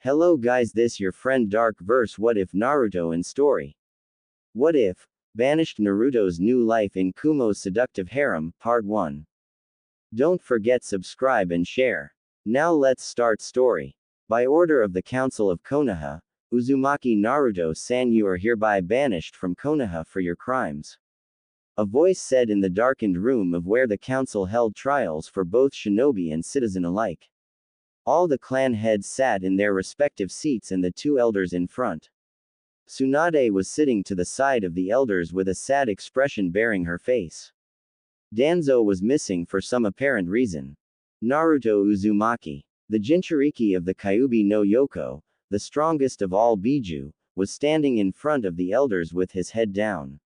Hello guys, this your friend Dark Verse. What if Naruto in story? What if Banished Naruto's new life in Kumo's seductive harem, part 1. Don't forget subscribe and share. Now let's start story. By order of the Council of Konoha, Uzumaki Naruto-san, you are hereby banished from Konoha for your crimes. A voice said in the darkened room of where the council held trials for both shinobi and citizen alike. All the clan heads sat in their respective seats and the two elders in front. Tsunade was sitting to the side of the elders with a sad expression bearing her face. Danzo was missing for some apparent reason. Naruto Uzumaki, the Jinchuriki of the Kyuubi no Yoko, the strongest of all Biju, was standing in front of the elders with his head down.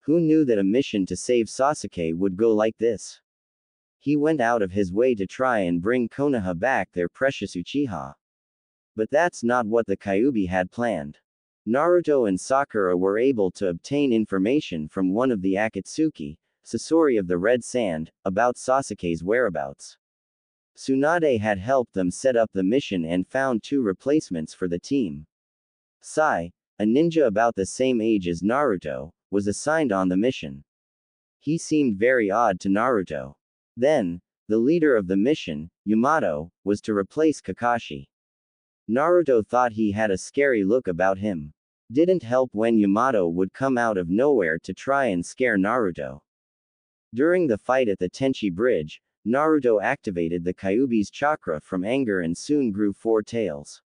Who knew that a mission to save Sasuke would go like this? He went out of his way to try and bring Konoha back their precious Uchiha. But that's not what the Kyuubi had planned. Naruto and Sakura were able to obtain information from one of the Akatsuki, Sasori of the Red Sand, about Sasuke's whereabouts. Tsunade had helped them set up the mission and found 2 replacements for the team. Sai, a ninja about the same age as Naruto, was assigned on the mission. He seemed very odd to Naruto. Then, the leader of the mission, Yamato, was to replace Kakashi. Naruto thought he had a scary look about him. Didn't help when Yamato would come out of nowhere to try and scare Naruto. During the fight at the Tenchi Bridge, Naruto activated the Kyuubi's chakra from anger and soon grew 4 tails.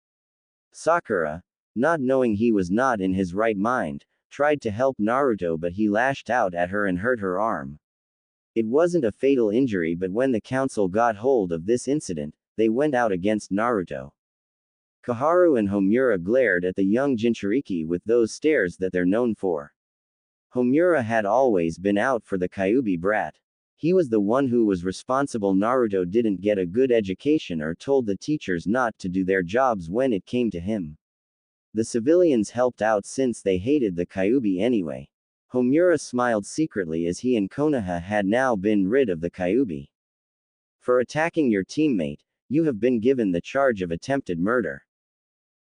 Sakura, not knowing he was not in his right mind, tried to help Naruto, but he lashed out at her and hurt her arm. It wasn't a fatal injury, but when the council got hold of this incident, they went out against Naruto. Koharu and Homura glared at the young Jinchuriki with those stares that they're known for. Homura had always been out for the Kyuubi brat. He was the one who was responsible. Naruto didn't get a good education or told the teachers not to do their jobs when it came to him. The civilians helped out since they hated the Kyuubi anyway. Homura smiled secretly as he and Konoha had now been rid of the Kyuubi. For attacking your teammate, you have been given the charge of attempted murder.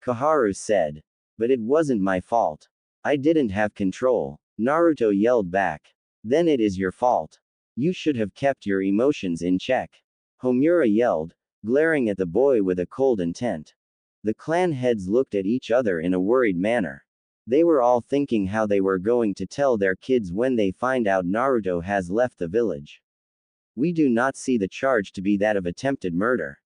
Koharu said. But it wasn't my fault. I didn't have control. Naruto yelled back. Then it is your fault. You should have kept your emotions in check. Homura yelled, glaring at the boy with a cold intent. The clan heads looked at each other in a worried manner. They were all thinking how they were going to tell their kids when they find out Naruto has left the village. We do not see the charge to be that of attempted murder.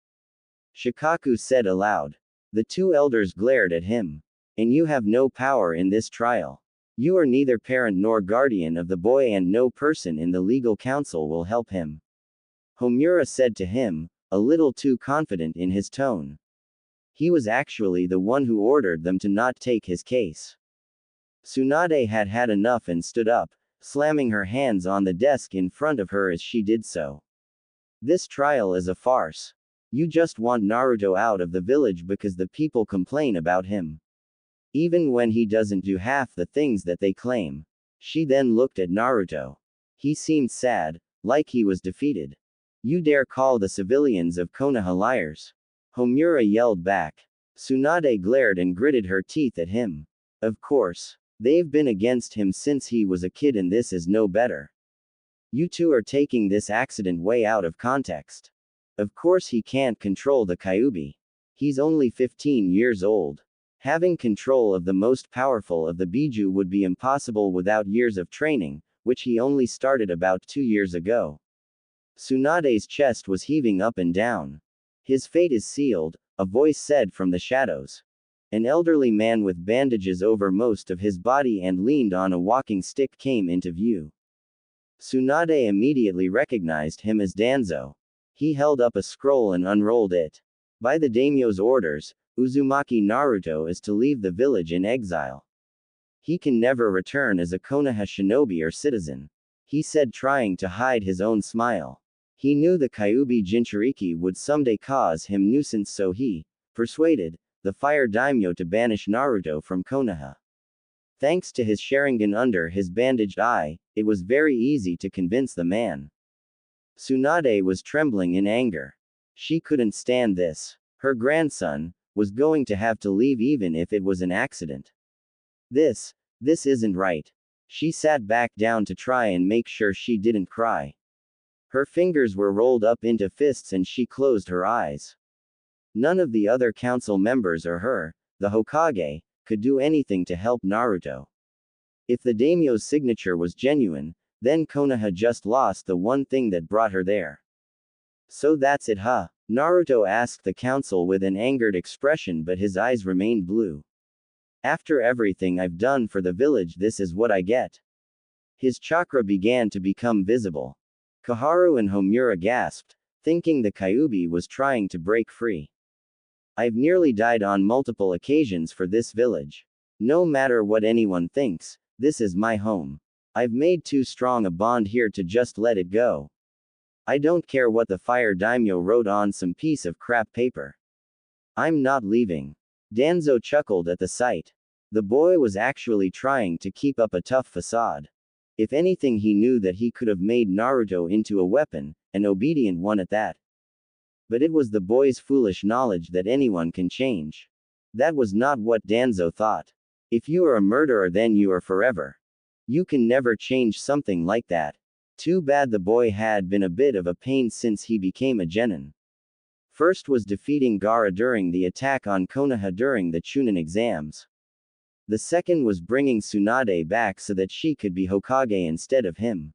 Shikaku said aloud. The 2 elders glared at him. And you have no power in this trial. You are neither parent nor guardian of the boy, and no person in the legal council will help him. Homura said to him, a little too confident in his tone. He was actually the one who ordered them to not take his case. Tsunade had had enough and stood up, slamming her hands on the desk in front of her as she did so. This trial is a farce. You just want Naruto out of the village because the people complain about him. Even when he doesn't do half the things that they claim. She then looked at Naruto. He seemed sad, like he was defeated. You dare call the civilians of Konoha liars? Homura yelled back. Tsunade glared and gritted her teeth at him. Of course. They've been against him since he was a kid, and this is no better. You 2 are taking this accident way out of context. Of course he can't control the Kyuubi. He's only 15 years old. Having control of the most powerful of the Biju would be impossible without years of training, which he only started about 2 years ago. Tsunade's chest was heaving up and down. His fate is sealed, a voice said from the shadows. An elderly man with bandages over most of his body and leaned on a walking stick came into view. Tsunade immediately recognized him as Danzo. He held up a scroll and unrolled it. By the daimyo's orders, Uzumaki Naruto is to leave the village in exile. He can never return as a Konoha shinobi or citizen. He said, trying to hide his own smile. He knew the Kyuubi Jinchuriki would someday cause him nuisance, so he persuaded the fire daimyo to banish Naruto from Konoha. Thanks to his Sharingan under his bandaged eye, it was very easy to convince the man. Tsunade was trembling in anger. She couldn't stand this. Her grandson, was going to have to leave even if it was an accident. This isn't right. She sat back down to try and make sure she didn't cry. Her fingers were rolled up into fists and she closed her eyes. None of the other council members or her, the Hokage, could do anything to help Naruto. If the daimyo's signature was genuine, then Konoha just lost the one thing that brought her there. So that's it, huh? Naruto asked the council with an angered expression, but his eyes remained blue. After everything I've done for the village, this is what I get. His chakra began to become visible. Koharu and Homura gasped, thinking the Kyuubi was trying to break free. I've nearly died on multiple occasions for this village. No matter what anyone thinks, this is my home. I've made too strong a bond here to just let it go. I don't care what the fire daimyo wrote on some piece of crap paper. I'm not leaving. Danzo chuckled at the sight. The boy was actually trying to keep up a tough facade. If anything, he knew that he could have made Naruto into a weapon, an obedient one at that. But it was the boy's foolish knowledge that anyone can change. That was not what Danzo thought. If you are a murderer, then you are forever. You can never change something like that. Too bad the boy had been a bit of a pain since he became a genin. First was defeating Gaara during the attack on Konoha during the Chunin exams. The second was bringing Tsunade back so that she could be Hokage instead of him.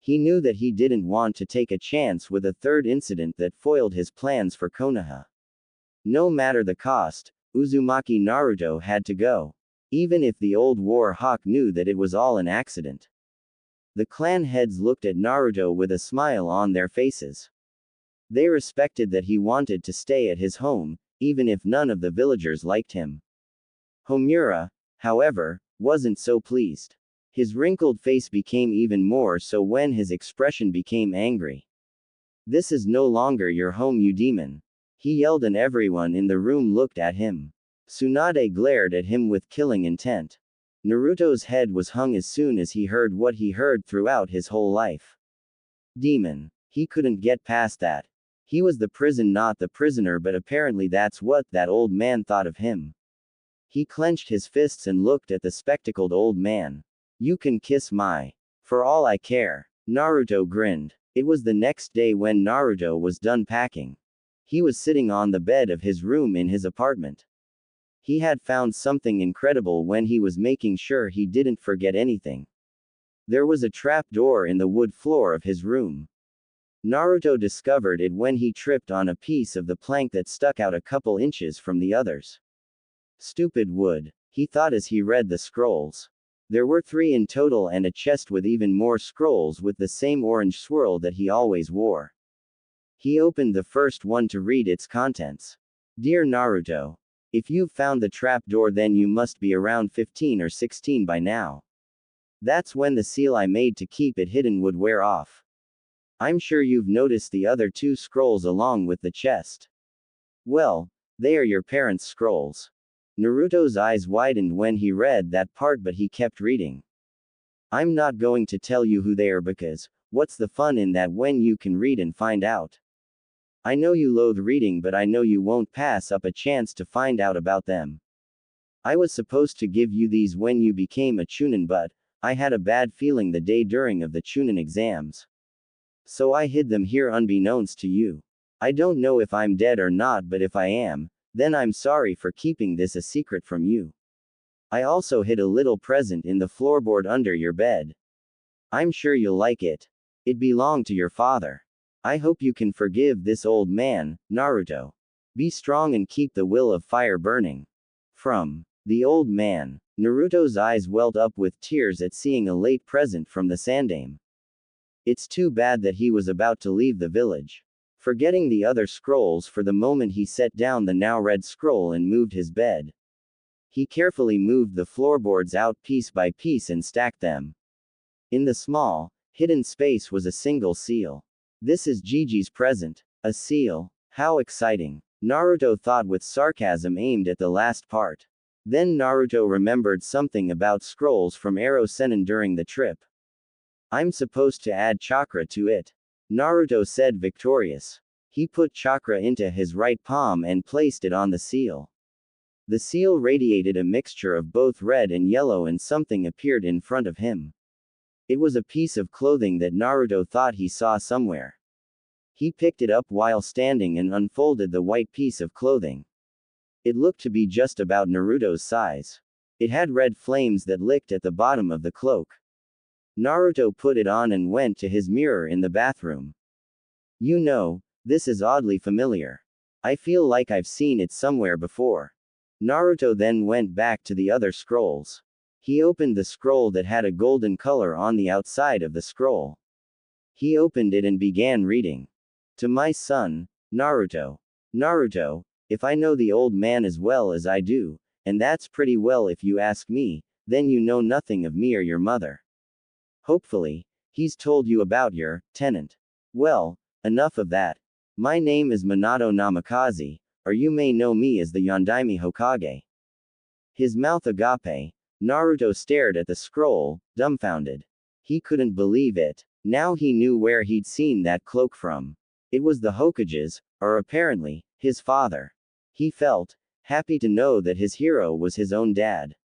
He knew that he didn't want to take a chance with a third incident that foiled his plans for Konoha. No matter the cost, Uzumaki Naruto had to go. Even if the old war hawk knew that it was all an accident. The clan heads looked at Naruto with a smile on their faces. They respected that he wanted to stay at his home, even if none of the villagers liked him. Homura, however, wasn't so pleased. His wrinkled face became even more so when his expression became angry. This is no longer your home, you demon. He yelled and everyone in the room looked at him. Tsunade glared at him with killing intent. Naruto's head was hung as soon as he heard what he heard throughout his whole life. Demon. He couldn't get past that. He was the prison, not the prisoner, but apparently that's what that old man thought of him. He clenched his fists and looked at the spectacled old man. You can kiss my. For all I care. Naruto grinned. It was the next day when Naruto was done packing. He was sitting on the bed of his room in his apartment. He had found something incredible when he was making sure he didn't forget anything. There was a trap door in the wood floor of his room. Naruto discovered it when he tripped on a piece of the plank that stuck out a couple inches from the others. Stupid wood, he thought as he read the scrolls. There were 3 in total and a chest with even more scrolls with the same orange swirl that he always wore. He opened the first one to read its contents. Dear Naruto, if you've found the trap door, then you must be around 15 or 16 by now. That's when the seal I made to keep it hidden would wear off. I'm sure you've noticed the other 2 scrolls along with the chest. Well, they are your parents' scrolls. Naruto's eyes widened when he read that part, but he kept reading. I'm not going to tell you who they are because, what's the fun in that when you can read and find out? I know you loathe reading, but I know you won't pass up a chance to find out about them. I was supposed to give you these when you became a Chunin, but I had a bad feeling the day during of the Chunin exams. So I hid them here unbeknownst to you. I don't know if I'm dead or not, but if I am, then I'm sorry for keeping this a secret from you. I also hid a little present in the floorboard under your bed. I'm sure you'll like it. It belonged to your father. I hope you can forgive this old man, Naruto. Be strong and keep the will of fire burning. From the old man. Naruto's eyes welled up with tears at seeing a late present from the Sandaime. It's too bad that he was about to leave the village. Forgetting the other scrolls for the moment, he set down the now read scroll and moved his bed. He carefully moved the floorboards out piece by piece and stacked them. In the small, hidden space was a single seal. This is Gigi's present. A seal. How exciting. Naruto thought with sarcasm aimed at the last part. Then Naruto remembered something about scrolls from Ero Sennin during the trip. I'm supposed to add chakra to it. Naruto said, victorious. He put chakra into his right palm and placed it on the seal. The seal radiated a mixture of both red and yellow, and something appeared in front of him. It was a piece of clothing that Naruto thought he saw somewhere. He picked it up while standing and unfolded the white piece of clothing. It looked to be just about Naruto's size. It had red flames that licked at the bottom of the cloak. Naruto put it on and went to his mirror in the bathroom. You know, this is oddly familiar. I feel like I've seen it somewhere before. Naruto then went back to the other scrolls. He opened the scroll that had a golden color on the outside of the scroll. He opened it and began reading. To my son, Naruto. Naruto, if I know the old man as well as I do, and that's pretty well if you ask me, then you know nothing of me or your mother. Hopefully, he's told you about your tenant. Well, enough of that. My name is Minato Namikaze, or you may know me as the Yondaime Hokage. His mouth agape. Naruto stared at the scroll, dumbfounded. He couldn't believe it. Now he knew where he'd seen that cloak from. It was the Hokage's, or apparently, his father. He felt happy to know that his hero was his own dad.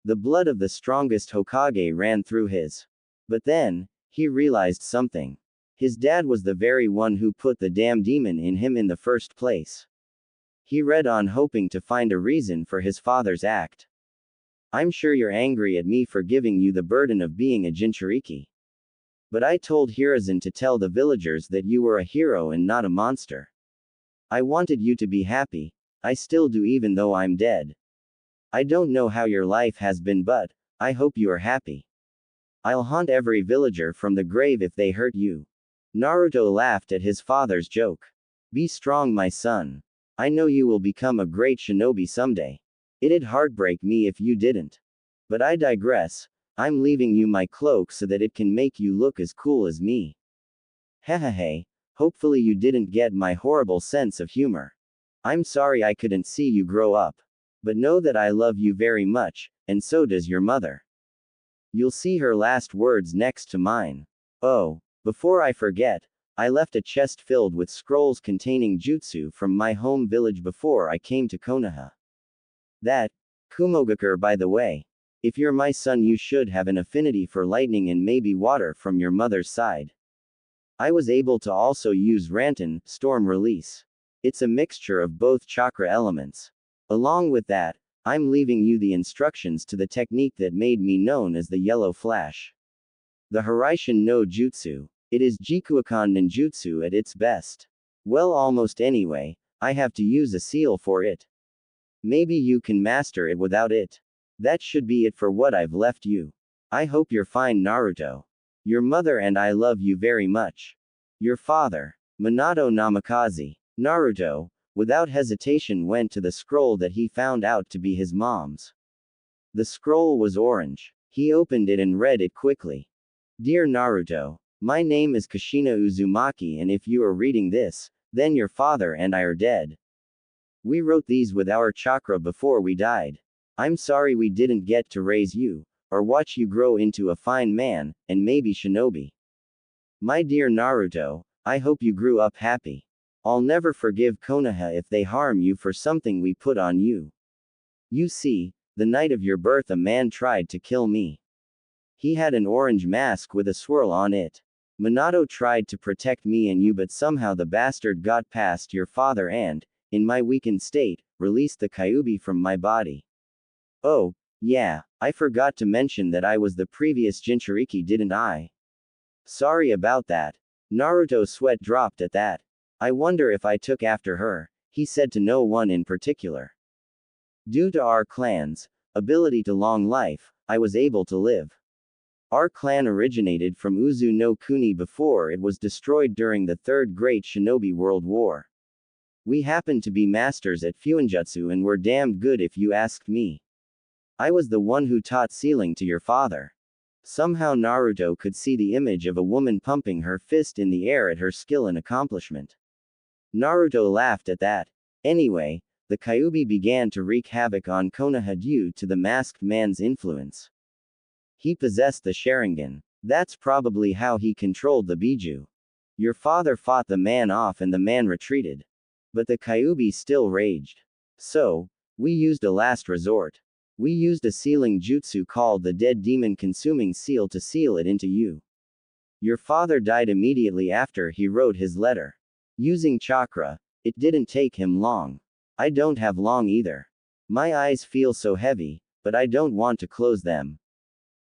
The blood of the strongest Hokage ran through his. But then, he realized something. His dad was the very one who put the damn demon in him in the first place. He read on, hoping to find a reason for his father's act. I'm sure you're angry at me for giving you the burden of being a Jinchuriki. But I told Hiruzen to tell the villagers that you were a hero and not a monster. I wanted you to be happy. I still do, even though I'm dead. I don't know how your life has been, but I hope you are happy. I'll haunt every villager from the grave if they hurt you. Naruto laughed at his father's joke. Be strong, my son. I know you will become a great shinobi someday. It'd heartbreak me if you didn't. But I digress. I'm leaving you my cloak so that it can make you look as cool as me. Hehehe. Hopefully you didn't get my horrible sense of humor. I'm sorry I couldn't see you grow up. But know that I love you very much, and so does your mother. You'll see her last words next to mine. Oh, before I forget, I left a chest filled with scrolls containing jutsu from my home village before I came to Konoha. That, Kumogakure, by the way. If you're my son, you should have an affinity for lightning and maybe water from your mother's side. I was able to also use Ranton, storm release. It's a mixture of both chakra elements. Along with that, I'm leaving you the instructions to the technique that made me known as the Yellow Flash. The Hiraishin no Jutsu. It is Jikuukan ninjutsu at its best. Well, almost anyway, I have to use a seal for it. Maybe you can master it without it. That should be it for what I've left you. I hope you're fine, Naruto. Your mother and I love you very much. Your father, Minato Namikaze. Naruto, without hesitation, went to the scroll that he found out to be his mom's. The scroll was orange. He opened it and read it quickly. Dear Naruto, my name is Kushina Uzumaki, and if you are reading this, then your father and I are dead. We wrote these with our chakra before we died. I'm sorry we didn't get to raise you, or watch you grow into a fine man, and maybe shinobi. My dear Naruto, I hope you grew up happy. I'll never forgive Konoha if they harm you for something we put on you. You see, the night of your birth a man tried to kill me. He had an orange mask with a swirl on it. Minato tried to protect me and you, but somehow the bastard got past your father and, in my weakened state, released the Kyuubi from my body. Oh, yeah, I forgot to mention that I was the previous Jinchuriki, didn't I? Sorry about that. Naruto's sweat dropped at that. I wonder if I took after her, he said to no one in particular. Due to our clan's ability to long life, I was able to live. Our clan originated from Uzu no Kuni before it was destroyed during the Third Great Shinobi World War. We happened to be masters at Fuinjutsu and were damned good if you asked me. I was the one who taught sealing to your father. Somehow Naruto could see the image of a woman pumping her fist in the air at her skill and accomplishment. Naruto laughed at that. Anyway, the Kyuubi began to wreak havoc on Konoha due to the masked man's influence. He possessed the Sharingan. That's probably how he controlled the Biju. Your father fought the man off and the man retreated. But the Kyuubi still raged. So, we used a last resort. We used a sealing jutsu called the Dead Demon Consuming Seal to seal it into you. Your father died immediately after he wrote his letter. Using chakra, it didn't take him long. I don't have long either. My eyes feel so heavy, but I don't want to close them.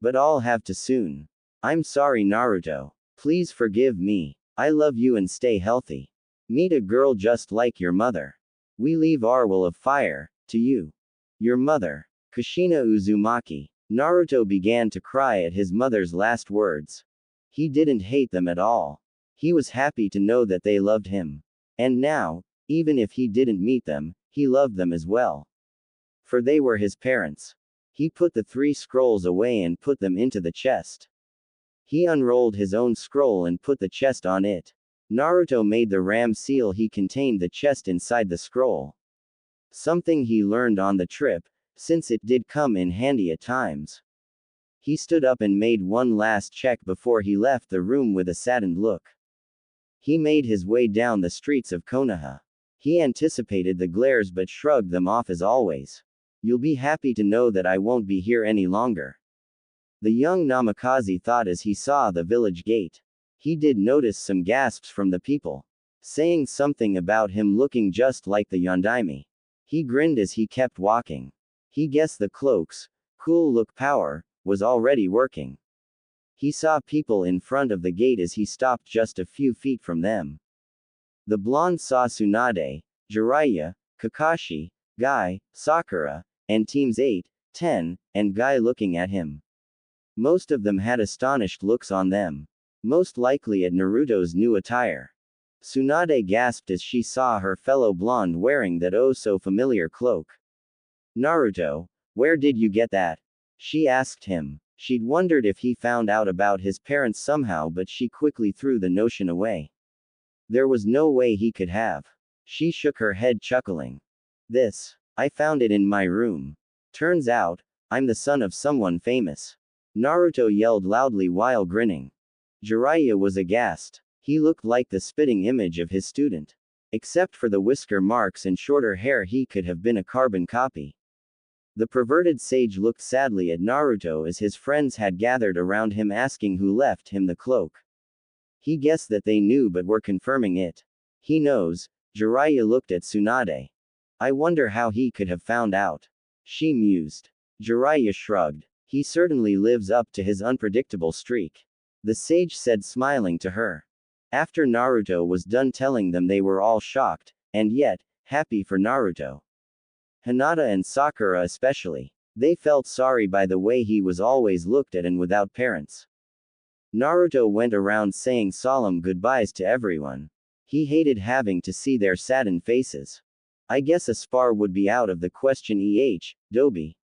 But I'll have to soon. I'm sorry, Naruto. Please forgive me. I love you and stay healthy. Meet a girl just like your mother. We leave our will of fire to you. Your mother, Kushina Uzumaki. Naruto began to cry at his mother's last words. He didn't hate them at all. He was happy to know that they loved him. And now, even if he didn't meet them, he loved them as well. For they were his parents. He put the 3 scrolls away and put them into the chest. He unrolled his own scroll and put the chest on it. Naruto made the ram seal. He contained the chest inside the scroll. Something he learned on the trip, since it did come in handy at times. He stood up and made one last check before he left the room with a saddened look. He made his way down the streets of Konoha. He anticipated the glares but shrugged them off as always. You'll be happy to know that I won't be here any longer. The young Namikaze thought as he saw the village gate. He did notice some gasps from the people, saying something about him looking just like the Yondaime. He grinned as he kept walking. He guessed the cloak's cool look power was already working. He saw people in front of the gate as he stopped just a few feet from them. The blonde saw Tsunade, Jiraiya, Kakashi, Guy, Sakura, and teams 8, 10, and Guy looking at him. Most of them had astonished looks on them. Most likely at Naruto's new attire. Tsunade gasped as she saw her fellow blonde wearing that oh so familiar cloak. Naruto, where did you get that? She asked him. She'd wondered if he found out about his parents somehow, but she quickly threw the notion away. There was no way he could have. She shook her head, chuckling. I found it in my room. Turns out, I'm the son of someone famous. Naruto yelled loudly while grinning. Jiraiya was aghast. He looked like the spitting image of his student. Except for the whisker marks and shorter hair, he could have been a carbon copy. The perverted sage looked sadly at Naruto as his friends had gathered around him asking who left him the cloak. He guessed that they knew but were confirming it. He knows. Jiraiya looked at Tsunade. I wonder how he could have found out. She mused. Jiraiya shrugged. He certainly lives up to his unpredictable streak. The sage said, smiling to her. After Naruto was done telling them, they were all shocked, and yet, happy for Naruto. Hinata and Sakura especially. They felt sorry by the way he was always looked at and without parents. Naruto went around saying solemn goodbyes to everyone. He hated having to see their saddened faces. I guess a spar would be out of the question. Dobi.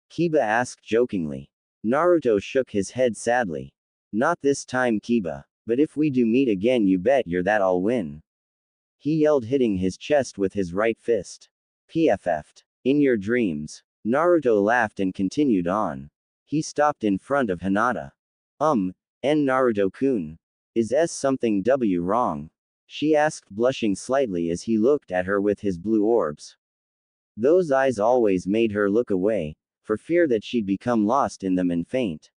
Kiba asked jokingly. Naruto shook his head sadly. Not this time, Kiba. But if we do meet again, you bet you're that I'll win. He yelled, hitting his chest with his right fist. PFF'd. In your dreams. Naruto laughed and continued on. He stopped in front of Hinata. Naruto-kun. Is something wrong? She asked, blushing slightly as he looked at her with his blue orbs. Those eyes always made her look away, for fear that she'd become lost in them and faint.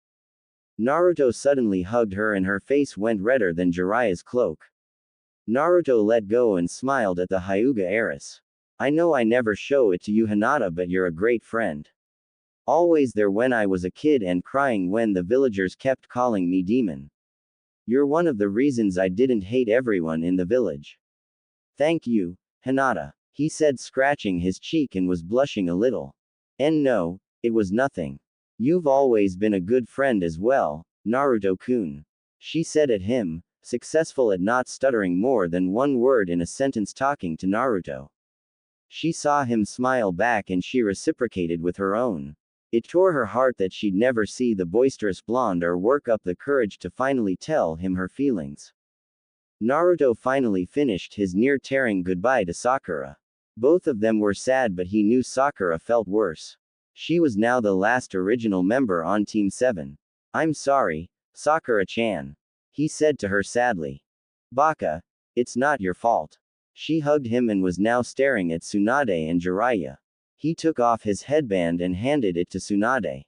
Naruto suddenly hugged her and her face went redder than Jiraiya's cloak. Naruto let go and smiled at the Hyuga heiress. I know I never show it to you, Hinata, but you're a great friend. Always there when I was a kid and crying when the villagers kept calling me demon. You're one of the reasons I didn't hate everyone in the village. Thank you, Hinata, he said, scratching his cheek and was blushing a little. And no, it was nothing. You've always been a good friend as well, Naruto-kun. She said at him, successful at not stuttering more than one word in a sentence talking to Naruto. She saw him smile back and she reciprocated with her own. It tore her heart that she'd never see the boisterous blonde or work up the courage to finally tell him her feelings. Naruto finally finished his near-tearing goodbye to Sakura. Both of them were sad, but he knew Sakura felt worse. She was now the last original member on Team 7. I'm sorry, Sakura-chan. He said to her sadly. Baka, it's not your fault. She hugged him and was now staring at Tsunade and Jiraiya. He took off his headband and handed it to Tsunade.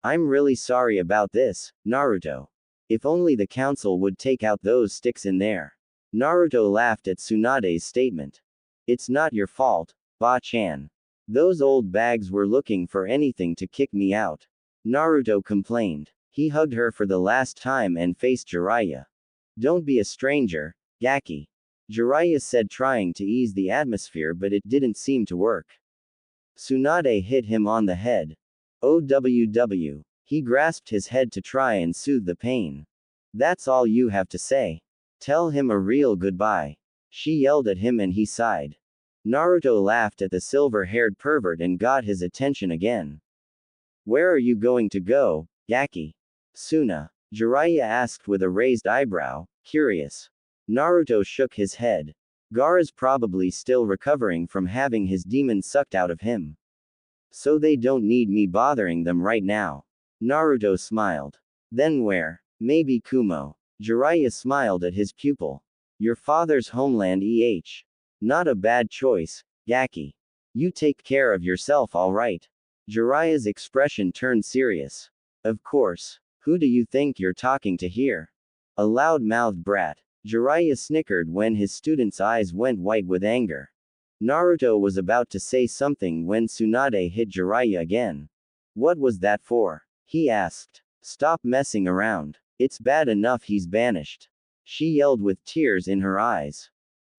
I'm really sorry about this, Naruto. If only the council would take out those sticks in there. Naruto laughed at Tsunade's statement. It's not your fault, Ba-chan. Those old bags were looking for anything to kick me out. Naruto complained. He hugged her for the last time and faced Jiraiya. Don't be a stranger, Gaki. Jiraiya said, trying to ease the atmosphere, but it didn't seem to work. Tsunade hit him on the head. OWW. He grasped his head to try and soothe the pain. That's all you have to say. Tell him a real goodbye. She yelled at him and he sighed. Naruto laughed at the silver-haired pervert and got his attention again. Where are you going to go, Gaki? Suna. Jiraiya asked with a raised eyebrow, curious. Naruto shook his head. Gaara's probably still recovering from having his demon sucked out of him. So they don't need me bothering them right now. Naruto smiled. Then where? Maybe Kumo. Jiraiya smiled at his pupil. Your father's homeland Not a bad choice, Gaki. You take care of yourself alright. Jiraiya's expression turned serious. Of course. Who do you think you're talking to here? A loud-mouthed brat. Jiraiya snickered when his student's eyes went white with anger. Naruto was about to say something when Tsunade hit Jiraiya again. What was that for? He asked. Stop messing around. It's bad enough he's banished. She yelled with tears in her eyes.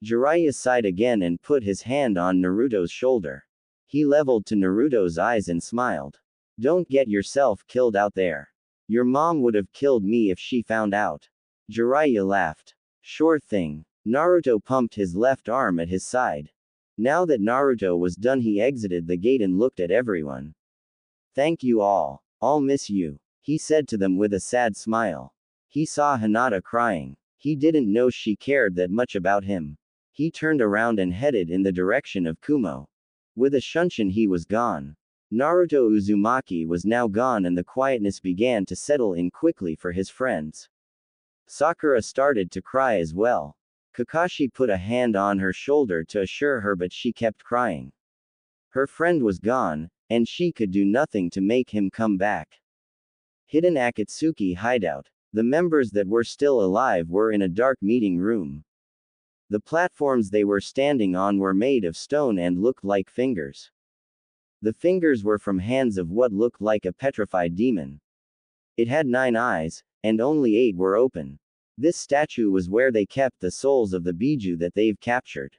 Jiraiya sighed again and put his hand on Naruto's shoulder. He leveled to Naruto's eyes and smiled. Don't get yourself killed out there. Your mom would have killed me if she found out. Jiraiya laughed. Sure thing. Naruto pumped his left arm at his side. Now that Naruto was done, he exited the gate and looked at everyone. Thank you all. I'll miss you, he said to them with a sad smile. He saw Hinata crying. He didn't know she cared that much about him. He turned around and headed in the direction of Kumo. With a shunshin he was gone. Naruto Uzumaki was now gone and the quietness began to settle in quickly for his friends. Sakura started to cry as well. Kakashi put a hand on her shoulder to assure her, but she kept crying. Her friend was gone, and she could do nothing to make him come back. Hidden Akatsuki hideout. The members that were still alive were in a dark meeting room. The platforms they were standing on were made of stone and looked like fingers. The fingers were from hands of what looked like a petrified demon. It had 9 eyes, and only 8 were open. This statue was where they kept the souls of the Biju that they've captured.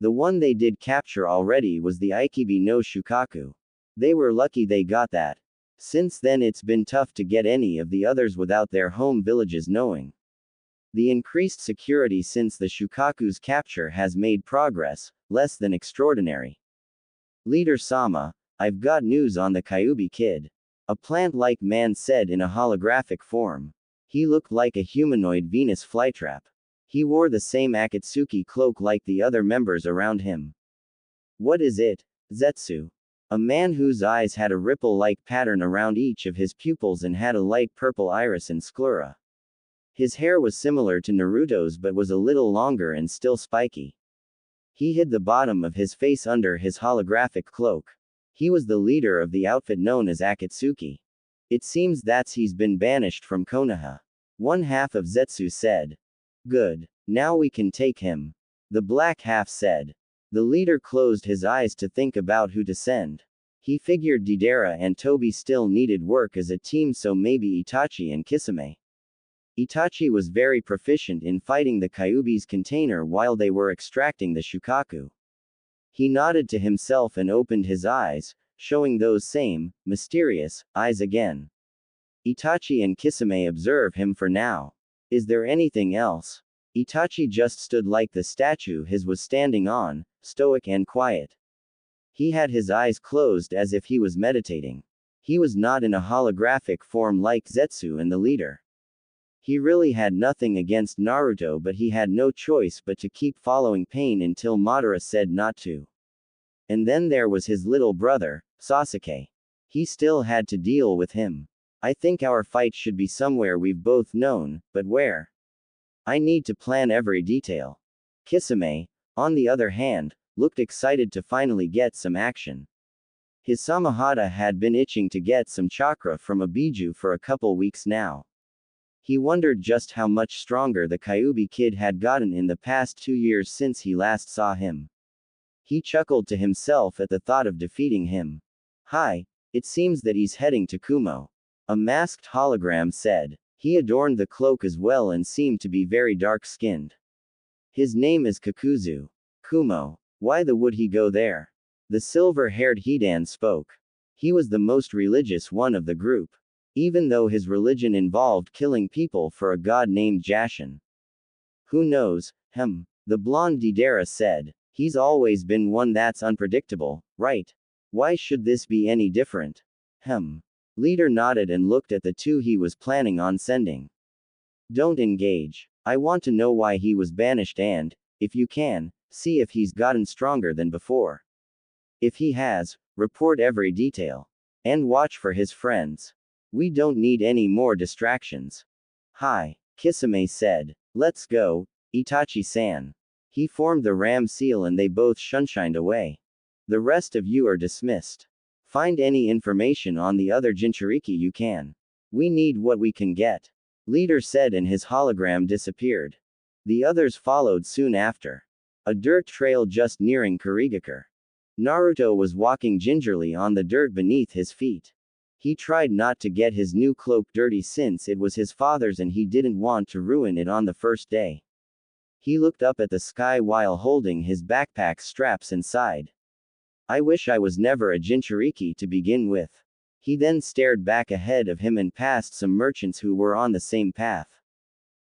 The one they did capture already was the Ikibi no Shukaku. They were lucky they got that. Since then it's been tough to get any of the others without their home villages knowing. The increased security since the Shukaku's capture has made progress, less than extraordinary. Leader Sama, I've got news on the Kyuubi kid. A plant-like man said in a holographic form. He looked like a humanoid Venus flytrap. He wore the same Akatsuki cloak like the other members around him. What is it, Zetsu? A man whose eyes had a ripple-like pattern around each of his pupils and had a light purple iris and sclera. His hair was similar to Naruto's but was a little longer and still spiky. He hid the bottom of his face under his holographic cloak. He was the leader of the outfit known as Akatsuki. It seems that's he's been banished from Konoha. One half of Zetsu said. Good. Now we can take him. The black half said. The leader closed his eyes to think about who to send. He figured Deidara and Tobi still needed work as a team, so maybe Itachi and Kisame. Itachi was very proficient in fighting the Kyuubi's container while they were extracting the Shukaku. He nodded to himself and opened his eyes, showing those same, mysterious, eyes again. Itachi and Kisame observe him for now. Is there anything else? Itachi just stood like the statue his was standing on, stoic and quiet. He had his eyes closed as if he was meditating. He was not in a holographic form like Zetsu and the leader. He really had nothing against Naruto, but he had no choice but to keep following Pain until Madara said not to. And then there was his little brother, Sasuke. He still had to deal with him. I think our fight should be somewhere we've both known, but where? I need to plan every detail. Kisame, on the other hand, looked excited to finally get some action. His Samahata had been itching to get some chakra from a Biju for a couple weeks now. He wondered just how much stronger the Kyuubi kid had gotten in the past 2 years since he last saw him. He chuckled to himself at the thought of defeating him. Hi, it seems that he's heading to Kumo. A masked hologram said. He adorned the cloak as well and seemed to be very dark-skinned. His name is Kakuzu. Kumo. Why would he go there? The silver-haired Hidan spoke. He was the most religious one of the group. Even though his religion involved killing people for a god named Jashin. Who knows, the blonde Didera said. He's always been one that's unpredictable, right? Why should this be any different? Leader nodded and looked at the two he was planning on sending. Don't engage. I want to know why he was banished and, if you can, see if he's gotten stronger than before. If he has, report every detail. And watch for his friends. We don't need any more distractions. Hi, Kisame said. Let's go, Itachi-san. He formed the ram seal and they both shunshined away. The rest of you are dismissed. Find any information on the other Jinchuriki you can. We need what we can get. Leader said and his hologram disappeared. The others followed soon after. A dirt trail just nearing Kurigakure. Naruto was walking gingerly on the dirt beneath his feet. He tried not to get his new cloak dirty since it was his father's and he didn't want to ruin it on the first day. He looked up at the sky while holding his backpack's straps and sighed. I wish I was never a Jinchuriki to begin with. He then stared back ahead of him and past some merchants who were on the same path.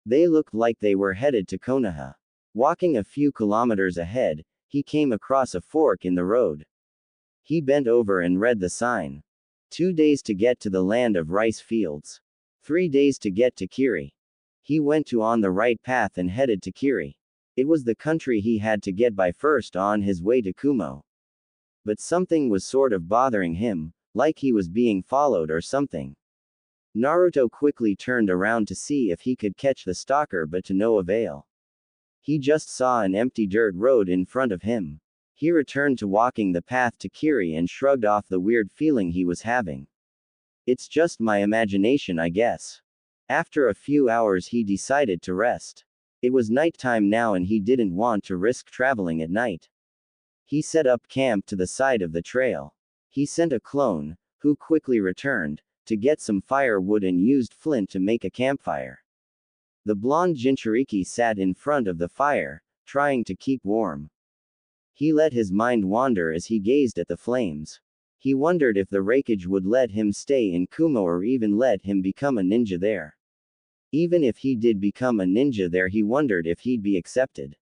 They looked like they were headed to Konoha. Walking a few kilometers ahead, he came across a fork in the road. He bent over and read the sign. 2 days to get to the land of rice fields. 3 days to get to Kiri. He went on the right path and headed to Kiri. It was the country he had to get by first on his way to Kumo. But something was sort of bothering him, like he was being followed or something. Naruto quickly turned around to see if he could catch the stalker but to no avail. He just saw an empty dirt road in front of him. He returned to walking the path to Kiri and shrugged off the weird feeling he was having. It's just my imagination, I guess. After a few hours he decided to rest. It was nighttime now and he didn't want to risk traveling at night. He set up camp to the side of the trail. He sent a clone, who quickly returned, to get some firewood and used flint to make a campfire. The blonde Jinchuriki sat in front of the fire, trying to keep warm. He let his mind wander as he gazed at the flames. He wondered if the Raikage would let him stay in Kumo or even let him become a ninja there. Even if he did become a ninja there, he wondered if he'd be accepted.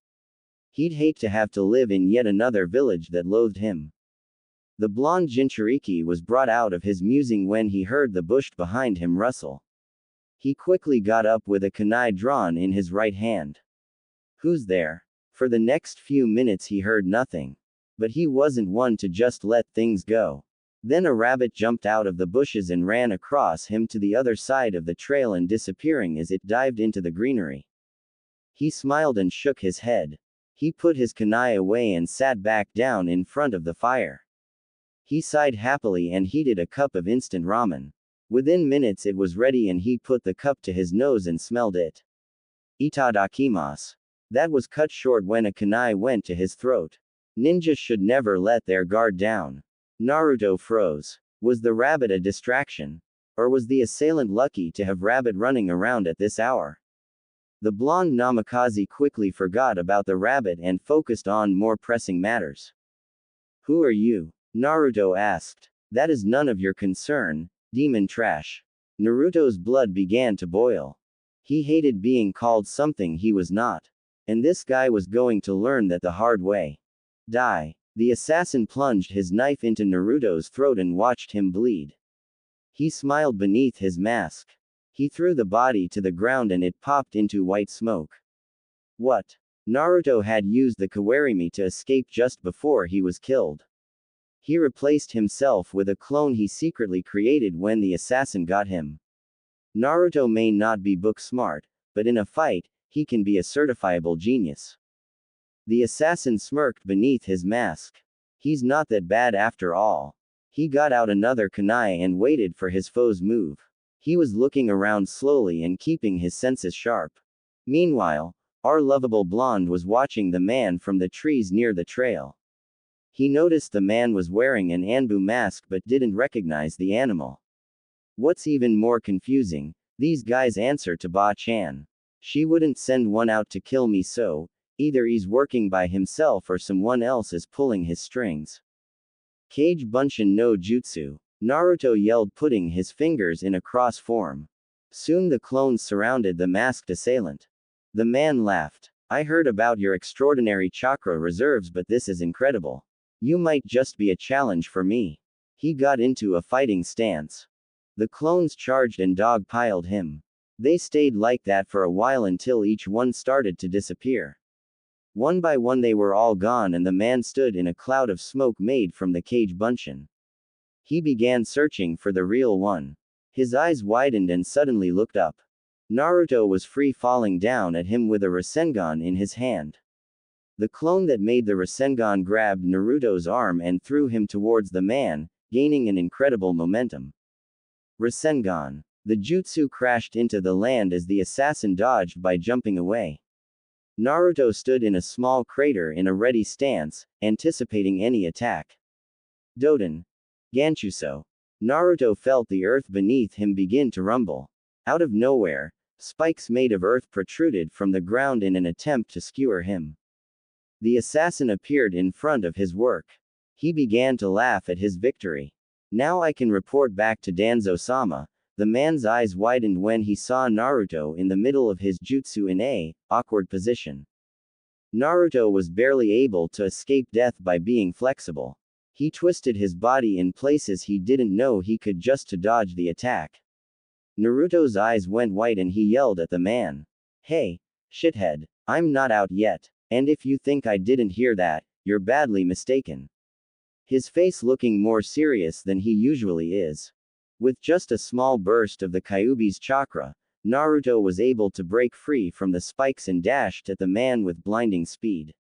He'd hate to have to live in yet another village that loathed him. The blonde Jinchuriki was brought out of his musing when he heard the bush behind him rustle. He quickly got up with a kunai drawn in his right hand. Who's there? For the next few minutes he heard nothing. But he wasn't one to just let things go. Then a rabbit jumped out of the bushes and ran across him to the other side of the trail and disappearing as it dived into the greenery. He smiled and shook his head. He put his kunai away and sat back down in front of the fire. He sighed happily and heated a cup of instant ramen. Within minutes it was ready and he put the cup to his nose and smelled it. Itadakimasu. That was cut short when a kunai went to his throat. Ninjas should never let their guard down. Naruto froze. Was the rabbit a distraction? Or was the assailant lucky to have rabbit running around at this hour? The blonde Namikaze quickly forgot about the rabbit and focused on more pressing matters. Who are you? Naruto asked. That is none of your concern, demon trash. Naruto's blood began to boil. He hated being called something he was not. And this guy was going to learn that the hard way. Die. The assassin plunged his knife into Naruto's throat and watched him bleed. He smiled beneath his mask. He threw the body to the ground and it popped into white smoke. What? Naruto had used the Kawarimi to escape just before he was killed. He replaced himself with a clone he secretly created when the assassin got him. Naruto may not be book smart, but in a fight, he can be a certifiable genius. The assassin smirked beneath his mask. He's not that bad after all. He got out another kunai and waited for his foe's move. He was looking around slowly and keeping his senses sharp. Meanwhile, our lovable blonde was watching the man from the trees near the trail. He noticed the man was wearing an Anbu mask but didn't recognize the animal. What's even more confusing, these guys answer to Ba-chan. She wouldn't send one out to kill me, so either he's working by himself or someone else is pulling his strings. Kage Bunshin no Jutsu, Naruto yelled, putting his fingers in a cross form. Soon the clones surrounded the masked assailant. The man laughed. I heard about your extraordinary chakra reserves, but this is incredible. You might just be a challenge for me. He got into a fighting stance. The clones charged and dogpiled him. They stayed like that for a while until each one started to disappear. One by one they were all gone and the man stood in a cloud of smoke made from the Kage Bunshin. He began searching for the real one. His eyes widened and suddenly looked up. Naruto was free, falling down at him with a Rasengan in his hand. The clone that made the Rasengan grabbed Naruto's arm and threw him towards the man, gaining an incredible momentum. Rasengan. The jutsu crashed into the land as the assassin dodged by jumping away. Naruto stood in a small crater in a ready stance, anticipating any attack. Doden. Ganchuso. Naruto felt the earth beneath him begin to rumble. Out of nowhere, spikes made of earth protruded from the ground in an attempt to skewer him. The assassin appeared in front of his work. He began to laugh at his victory. Now I can report back to Danzo-sama. The man's eyes widened when he saw Naruto in the middle of his jutsu in a awkward position. Naruto was barely able to escape death by being flexible. He twisted his body in places he didn't know he could just to dodge the attack. Naruto's eyes went white and he yelled at the man. Hey, shithead, I'm not out yet, and if you think I didn't hear that, you're badly mistaken. His face looking more serious than he usually is. With just a small burst of the Kyuubi's chakra, Naruto was able to break free from the spikes and dashed at the man with blinding speed.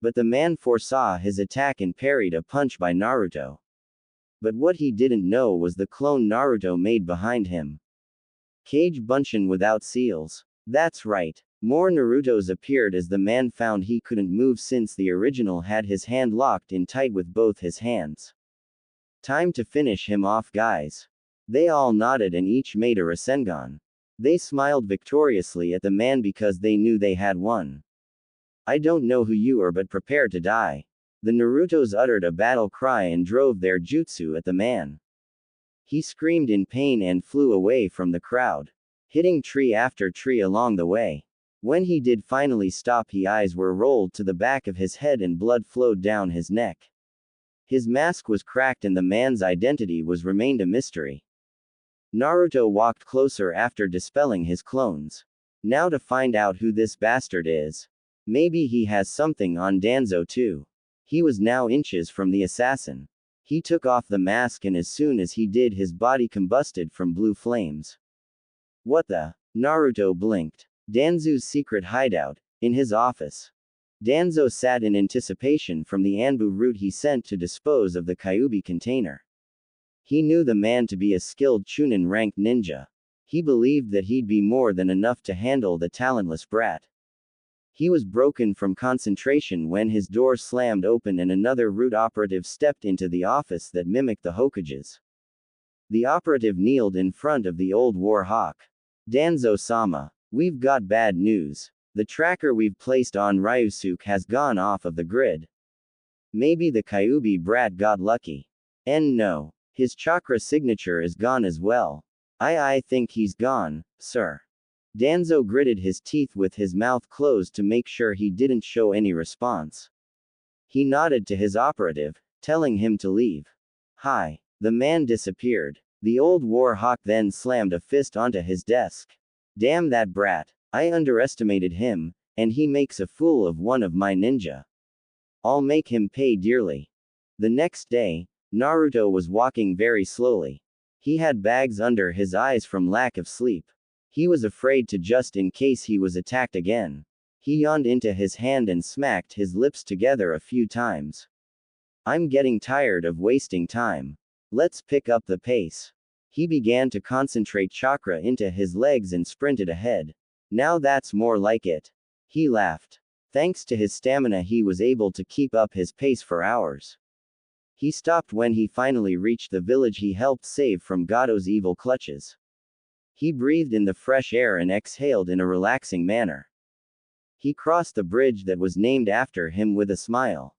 But the man foresaw his attack and parried a punch by Naruto. But what he didn't know was the clone Naruto made behind him. Kage Bunshin without seals. That's right. More Narutos appeared as the man found he couldn't move since the original had his hand locked in tight with both his hands. Time to finish him off, guys. They all nodded and each made a Rasengan. They smiled victoriously at the man because they knew they had won. I don't know who you are, but prepare to die. The Narutos uttered a battle cry and drove their jutsu at the man. He screamed in pain and flew away from the crowd, hitting tree after tree along the way. When he did finally stop, his eyes were rolled to the back of his head and blood flowed down his neck. His mask was cracked and the man's identity was remained a mystery. Naruto walked closer after dispelling his clones. Now to find out who this bastard is. Maybe he has something on Danzo too. He was now inches from the assassin. He took off the mask and as soon as he did, his body combusted from blue flames. What the? Naruto blinked. Danzo's secret hideout, in his office. Danzo sat in anticipation from the Anbu route he sent to dispose of the Kyuubi container. He knew the man to be a skilled Chunin-ranked ninja. He believed that he'd be more than enough to handle the talentless brat. He was broken from concentration when his door slammed open and another root operative stepped into the office that mimicked the Hokage's. The operative kneeled in front of the old war hawk. Danzo-sama, we've got bad news. The tracker we've placed on Ryusuke has gone off of the grid. Maybe the Kyuubi brat got lucky. And no. His chakra signature is gone as well. I think he's gone, sir. Danzo gritted his teeth with his mouth closed to make sure he didn't show any response. He nodded to his operative, telling him to leave. Hi. The man disappeared. The old war hawk then slammed a fist onto his desk. Damn that brat. I underestimated him, and he makes a fool of one of my ninja. I'll make him pay dearly. The next day, Naruto was walking very slowly. He had bags under his eyes from lack of sleep. He was afraid to just in case he was attacked again. He yawned into his hand and smacked his lips together a few times. I'm getting tired of wasting time. Let's pick up the pace. He began to concentrate chakra into his legs and sprinted ahead. Now that's more like it. He laughed. Thanks to his stamina, he was able to keep up his pace for hours. He stopped when he finally reached the village he helped save from Gato's evil clutches. He breathed in the fresh air and exhaled in a relaxing manner. He crossed the bridge that was named after him with a smile.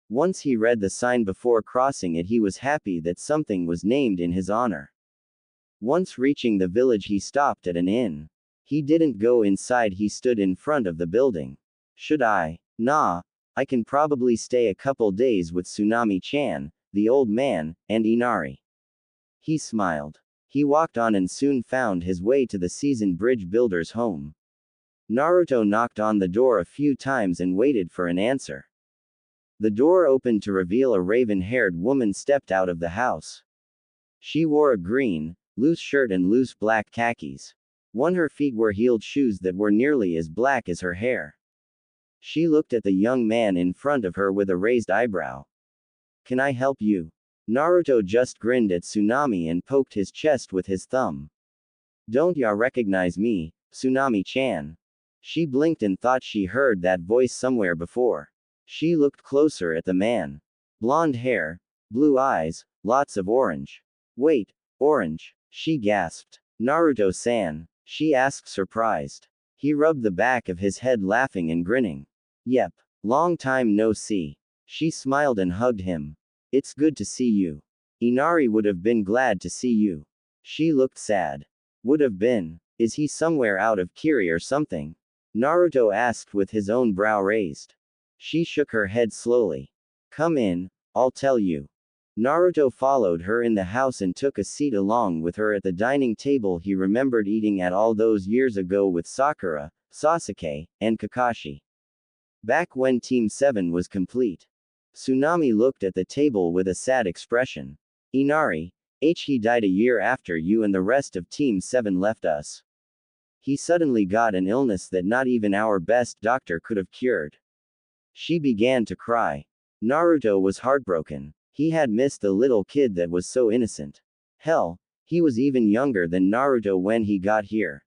Once he read the sign before crossing it, he was happy that something was named in his honor. Once reaching the village, he stopped at an inn. He didn't go inside, he stood in front of the building. Should I? Nah, I can probably stay a couple days with Tsunami-chan, the old man, and Inari. He smiled. He walked on and soon found his way to the seasoned bridge builder's home. Naruto knocked on the door a few times and waited for an answer. The door opened to reveal a raven-haired woman stepped out of the house. She wore a green, loose shirt and loose black khakis. On her feet were heeled shoes that were nearly as black as her hair. She looked at the young man in front of her with a raised eyebrow. Can I help you? Naruto just grinned at Tsunami and poked his chest with his thumb. Don't ya recognize me, Tsunami-chan? She blinked and thought she heard that voice somewhere before. She looked closer at the man. Blonde hair, blue eyes, lots of orange. Wait, orange, she gasped. Naruto-san? She asked surprised. He rubbed the back of his head laughing and grinning. Yep, long time no see. She smiled and hugged him. It's good to see you. Inari would have been glad to see you. She looked sad. Would have been. Is he somewhere out of Kiri or something? Naruto asked with his own brow raised. She shook her head slowly. Come in, I'll tell you. Naruto followed her in the house and took a seat along with her at the dining table he remembered eating at all those years ago with Sakura, Sasuke, and Kakashi. Back when Team 7 was complete. Tsunami looked at the table with a sad expression. Inari, he died a year after you and the rest of Team 7 left us. He suddenly got an illness that not even our best doctor could have cured. She began to cry. Naruto was heartbroken. He had missed the little kid that was so innocent. Hell, he was even younger than Naruto when he got here.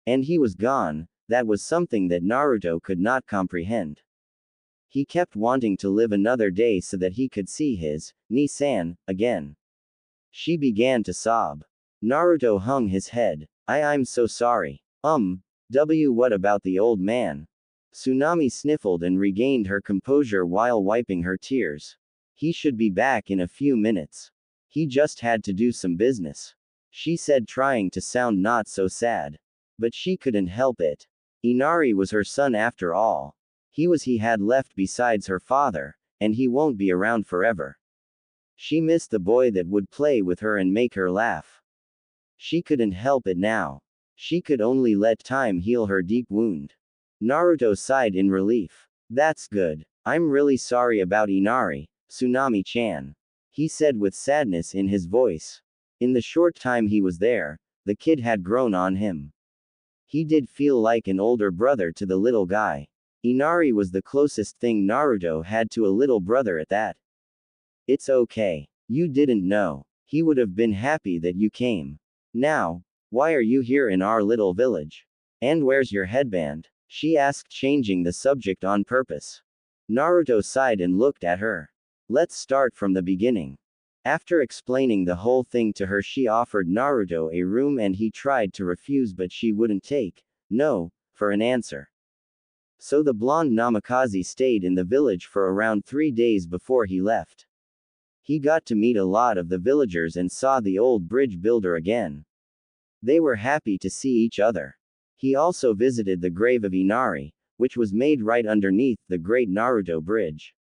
And he was gone. That was something that Naruto could not comprehend. He kept wanting to live another day so that he could see his Ni-san again. She began to sob. Naruto hung his head. I'm so sorry. What about the old man? Tsunami sniffled and regained her composure while wiping her tears. He should be back in a few minutes. He just had to do some business. She said, trying to sound not so sad. But she couldn't help it. Inari was her son after all. He had left besides her father, and he won't be around forever. She missed the boy that would play with her and make her laugh. She couldn't help it now. She could only let time heal her deep wound. Naruto sighed in relief. That's good. I'm really sorry about Inari, Tsunami-chan. He said with sadness in his voice. In the short time he was there, the kid had grown on him. He did feel like an older brother to the little guy. Inari was the closest thing Naruto had to a little brother at that. It's okay. You didn't know. He would have been happy that you came. Now, why are you here in our little village? And where's your headband? She asked, changing the subject on purpose. Naruto sighed and looked at her. Let's start from the beginning. After explaining the whole thing to her, she offered Naruto a room and he tried to refuse, but she wouldn't take no for an answer. So the blonde Namikaze stayed in the village for around 3 days before he left. He got to meet a lot of the villagers and saw the old bridge builder again. They were happy to see each other. He also visited the grave of Inari, which was made right underneath the great Naruto bridge.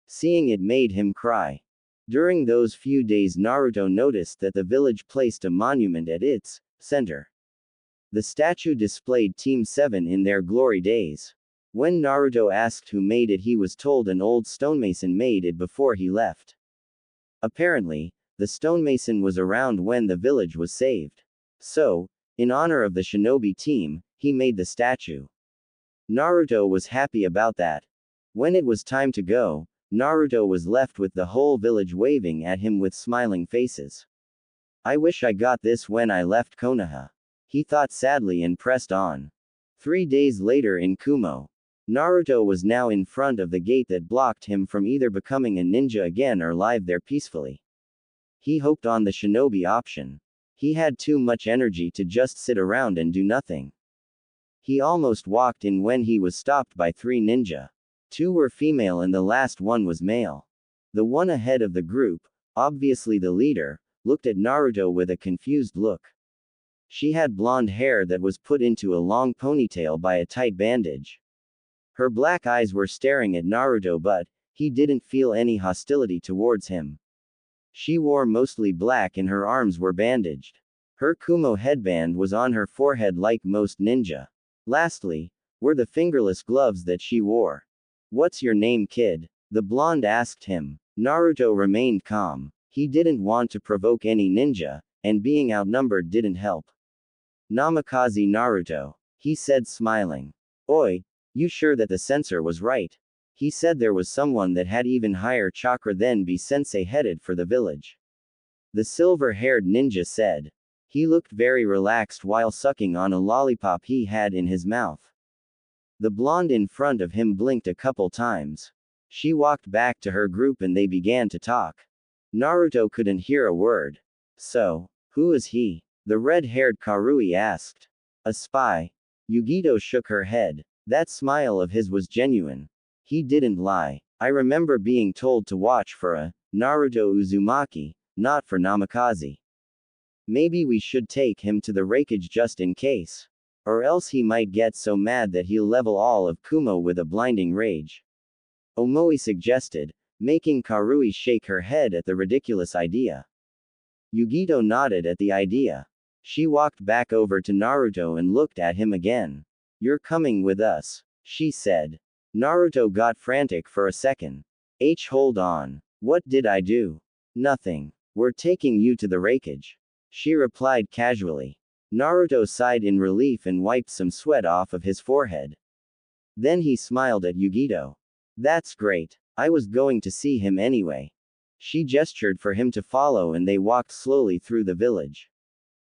Seeing it made him cry. During those few days, Naruto noticed that the village placed a monument at its center. The statue displayed Team 7 in their glory days. When Naruto asked who made it, he was told an old stonemason made it before he left. Apparently, the stonemason was around when the village was saved. So, In honor of the shinobi team, he made the statue. Naruto was happy about that. When it was time to go, Naruto was left with the whole village waving at him with smiling faces. I wish I got this when I left Konoha. He thought sadly and pressed on. 3 days later in Kumo, Naruto was now in front of the gate that blocked him from either becoming a ninja again or live there peacefully. He hoped on the shinobi option. He had too much energy to just sit around and do nothing. He almost walked in when he was stopped by 3 ninja. 2 were female and the last one was male. The one ahead of the group, obviously the leader, looked at Naruto with a confused look. She had blonde hair that was put into a long ponytail by a tight bandage. Her black eyes were staring at Naruto, but he didn't feel any hostility towards him. She wore mostly black and her arms were bandaged. Her Kumo headband was on her forehead like most ninja. Lastly, were the fingerless gloves that she wore. What's your name, kid? The blonde asked him. Naruto remained calm. He didn't want to provoke any ninja, and being outnumbered didn't help. Namikaze Naruto, he said smiling. Oi, you sure that the censor was right? He said there was someone that had even higher chakra than B-sensei headed for the village. The silver-haired ninja said. He looked very relaxed while sucking on a lollipop he had in his mouth. The blonde in front of him blinked a couple times. She walked back to her group and they began to talk. Naruto couldn't hear a word. So, who is he? The red-haired Karui asked. A spy. Yugito shook her head. That smile of his was genuine. He didn't lie. I remember being told to watch for a Naruto Uzumaki, not for Namikaze. Maybe we should take him to the rakeage just in case. Or else he might get so mad that he'll level all of Kumo with a blinding rage. Omoi suggested, making Karui shake her head at the ridiculous idea. Yugito nodded at the idea. She walked back over to Naruto and looked at him again. You're coming with us, she said. Naruto got frantic for a second. Hold on. What did I do? Nothing. We're taking you to the rakeage. She replied casually. Naruto sighed in relief and wiped some sweat off of his forehead. Then he smiled at Yugito. That's great. I was going to see him anyway. She gestured for him to follow and they walked slowly through the village.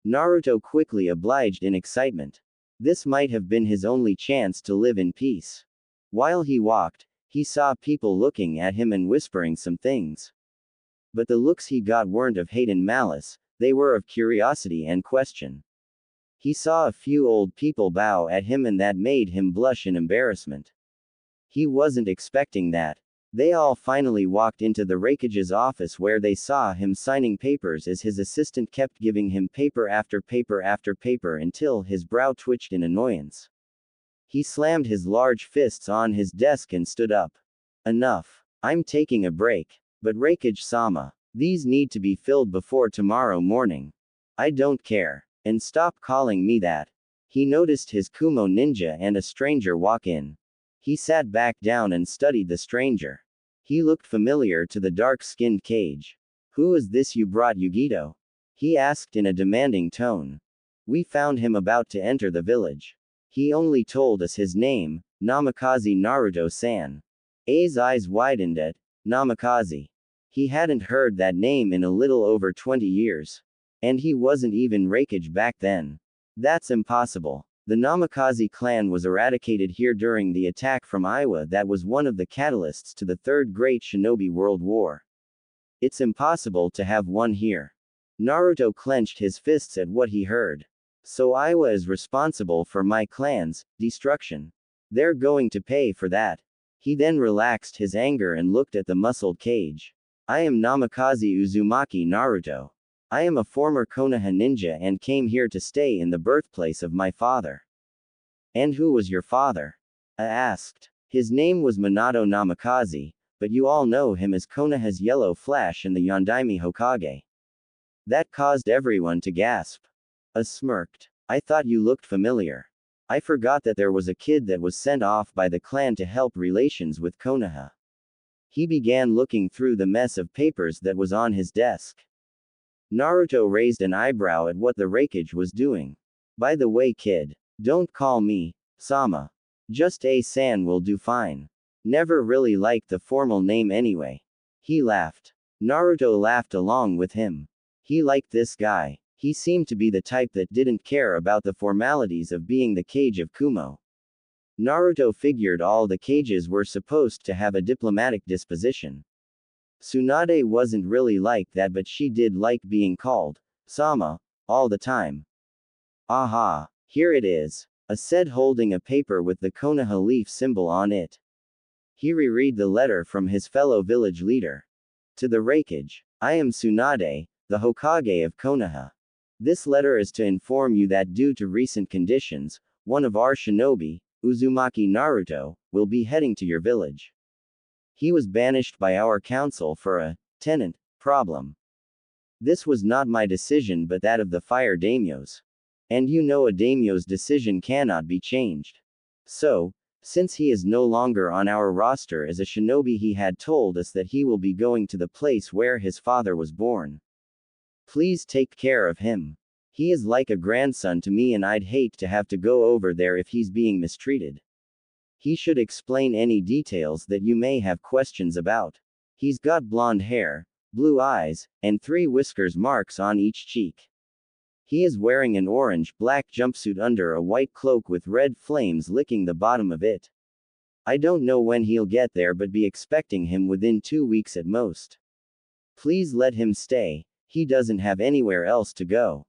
Naruto quickly obliged in excitement. This might have been his only chance to live in peace. While he walked, he saw people looking at him and whispering some things. But the looks he got weren't of hate and malice, they were of curiosity and question. He saw a few old people bow at him and that made him blush in embarrassment. He wasn't expecting that. They all finally walked into the rakeage's office where they saw him signing papers as his assistant kept giving him paper after paper after paper until his brow twitched in annoyance. He slammed his large fists on his desk and stood up. Enough. I'm taking a break. But Raikage-sama, these need to be filled before tomorrow morning. I don't care. And stop calling me that. He noticed his Kumo ninja and a stranger walk in. He sat back down and studied the stranger. He looked familiar to the dark-skinned Kage. Who is this you brought, Yugito? He asked in a demanding tone. We found him about to enter the village. He only told us his name, Namikaze Naruto-san. A's eyes widened at Namikaze. He hadn't heard that name in a little over 20 years. And he wasn't even Raikage back then. That's impossible. The Namikaze clan was eradicated here during the attack from Iwa that was one of the catalysts to the Third Great Shinobi World War. It's impossible to have one here. Naruto clenched his fists at what he heard. So Iwa is responsible for my clan's destruction. They're going to pay for that. He then relaxed his anger and looked at the muscled Kage. I am Namikaze Uzumaki Naruto. I am a former Konoha ninja and came here to stay in the birthplace of my father. And who was your father? I asked. His name was Minato Namikaze, but you all know him as Konoha's Yellow Flash and the Yondaime Hokage. That caused everyone to gasp. I smirked. I thought you looked familiar. I forgot that there was a kid that was sent off by the clan to help relations with Konoha. He began looking through the mess of papers that was on his desk. Naruto raised an eyebrow at what the Raikage was doing. By the way, kid, don't call me Sama. Just A-san will do fine. Never really liked the formal name anyway. He laughed. Naruto laughed along with him. He liked this guy. He seemed to be the type that didn't care about the formalities of being the Kage of Kumo. Naruto figured all the Kages were supposed to have a diplomatic disposition. Tsunade wasn't really like that, but she did like being called Sama all the time. Aha, here it is. Said holding a paper with the Konoha leaf symbol on it. He reread the letter from his fellow village leader. To the Raikage, I am Tsunade, the Hokage of Konoha. This letter is to inform you that due to recent conditions, one of our shinobi, Uzumaki Naruto, will be heading to your village. He was banished by our council for a tenant problem. This was not my decision but that of the fire daimyos. And you know a daimyo's decision cannot be changed. So, since he is no longer on our roster as a shinobi, he had told us that he will be going to the place where his father was born. Please take care of him. He is like a grandson to me and I'd hate to have to go over there if he's being mistreated. He should explain any details that you may have questions about. He's got blonde hair, blue eyes, and 3 whiskers marks on each cheek. He is wearing an orange-black jumpsuit under a white cloak with red flames licking the bottom of it. I don't know when he'll get there, but be expecting him within 2 weeks at most. Please let him stay, he doesn't have anywhere else to go.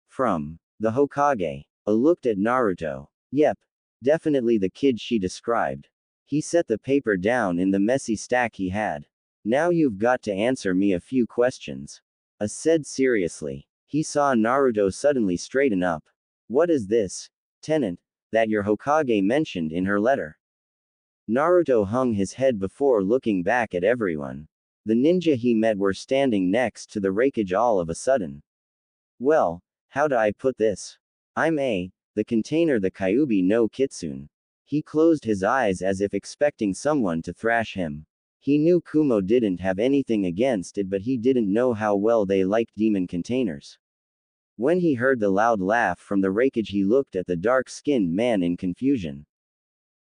From the Hokage. I looked at Naruto. Yep, definitely the kid she described. He set the paper down in the messy stack he had. Now you've got to answer me a few questions. Said seriously. He saw Naruto suddenly straighten up. What is this tenant that your Hokage mentioned in her letter? Naruto hung his head before looking back at everyone. The ninja he met were standing next to the Raikage all of a sudden. Well, how do I put this? The container, the Kyuubi no Kitsune. He closed his eyes as if expecting someone to thrash him. He knew Kumo didn't have anything against it, but he didn't know how well they liked demon containers. When he heard the loud laugh from the Raikage, he looked at the dark-skinned man in confusion.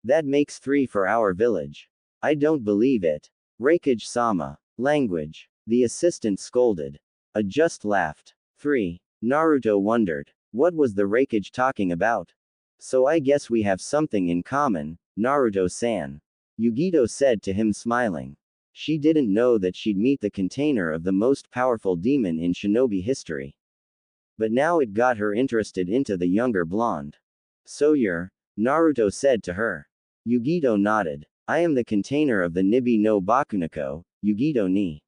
That makes 3 for our village. I don't believe it. Raikage-sama. Language. The assistant scolded. I just laughed. 3. Naruto wondered. What was the Raikage talking about? So I guess we have something in common, Naruto-san. Yugito said to him, smiling. She didn't know that she'd meet the container of the most powerful demon in shinobi history. But now it got her interested into the younger blonde. So you're, Naruto said to her. Yugito nodded. I am the container of the Nibi no Bakunako, Yugito ni.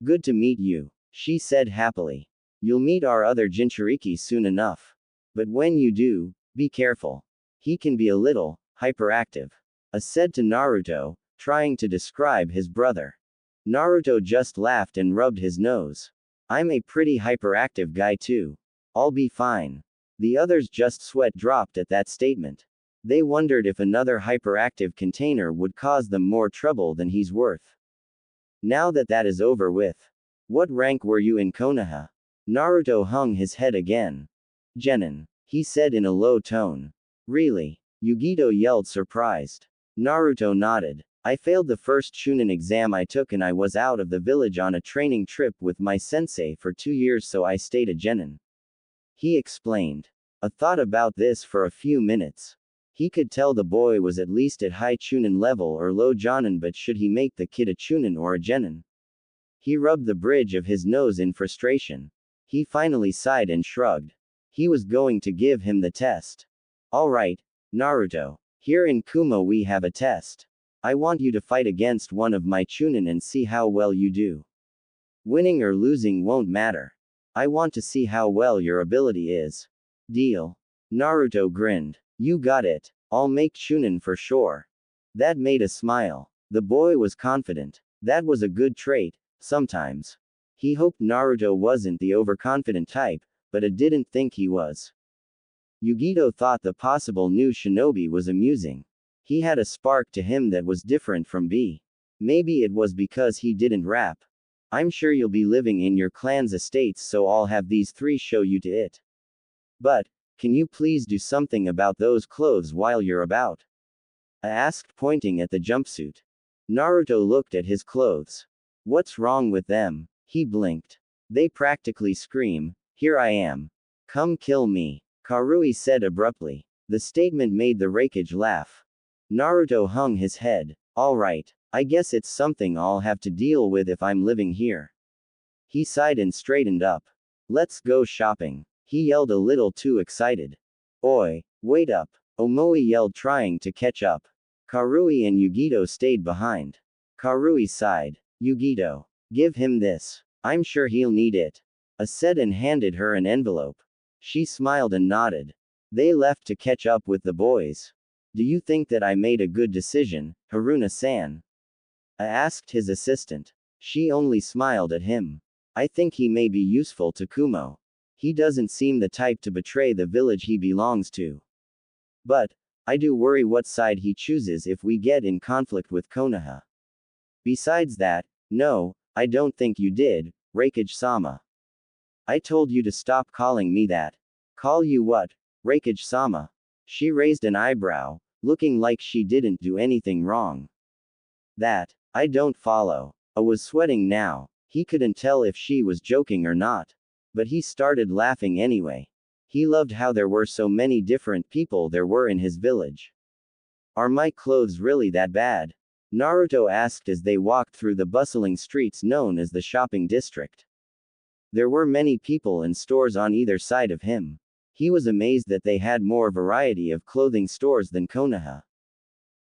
Good to meet you, she said happily. You'll meet our other Jinchuriki soon enough. But when you do, be careful. He can be a little hyperactive. Said to Naruto, trying to describe his brother. Naruto just laughed and rubbed his nose. I'm a pretty hyperactive guy too. I'll be fine. The others just sweat dropped at that statement. They wondered if another hyperactive container would cause them more trouble than he's worth. Now that that is over with. What rank were you in Konoha? Naruto hung his head again. Genin, he said in a low tone. Really? Yugito yelled surprised. Naruto nodded. I failed the first Chunin exam I took and I was out of the village on a training trip with my sensei for 2 years, so I stayed a genin. He explained. I thought about this for a few minutes. He could tell the boy was at least at high Chunin level or low Jonin, but should he make the kid a Chunin or a genin? He rubbed the bridge of his nose in frustration. He finally sighed and shrugged. He was going to give him the test. Alright, Naruto. Here in Kumo we have a test. I want you to fight against one of my Chunin and see how well you do. Winning or losing won't matter. I want to see how well your ability is. Deal. Naruto grinned. You got it. I'll make Chunin for sure. That made a smile. The boy was confident. That was a good trait, sometimes. He hoped Naruto wasn't the overconfident type, but I didn't think he was. Yugito thought the possible new shinobi was amusing. He had a spark to him that was different from B. Maybe it was because he didn't rap. I'm sure you'll be living in your clan's estates, so I'll have these 3 show you to it. But, Can you please do something about those clothes while you're about? I asked, pointing at the jumpsuit. Naruto looked at his clothes. What's wrong with them? He blinked. They practically scream, "Here I am. Come kill me," Karui said abruptly. The statement made the Raikage laugh. Naruto hung his head. Alright, I guess it's something I'll have to deal with if I'm living here. He sighed and straightened up. Let's go shopping. He yelled a little too excited. Oi, wait up. Omoi yelled, trying to catch up. Karui and Yugito stayed behind. Karui sighed. Yugito, give him this. I'm sure he'll need it. I said and handed her an envelope. She smiled and nodded. They left to catch up with the boys. Do you think that I made a good decision, Haruna-san? I asked his assistant. She only smiled at him. I think he may be useful to Kumo. He doesn't seem the type to betray the village he belongs to. But, I do worry what side he chooses if we get in conflict with Konoha. Besides that, no, I don't think you did, Raikage-sama. I told you to stop calling me that. Call you what, Raikage-sama? She raised an eyebrow, looking like she didn't do anything wrong. That, I don't follow. I was sweating now. He couldn't tell if she was joking or not. But he started laughing anyway. He loved how there were so many different people there were in his village. Are my clothes really that bad? Naruto asked as they walked through the bustling streets known as the shopping district. There were many people and stores on either side of him. He was amazed that they had more variety of clothing stores than Konoha.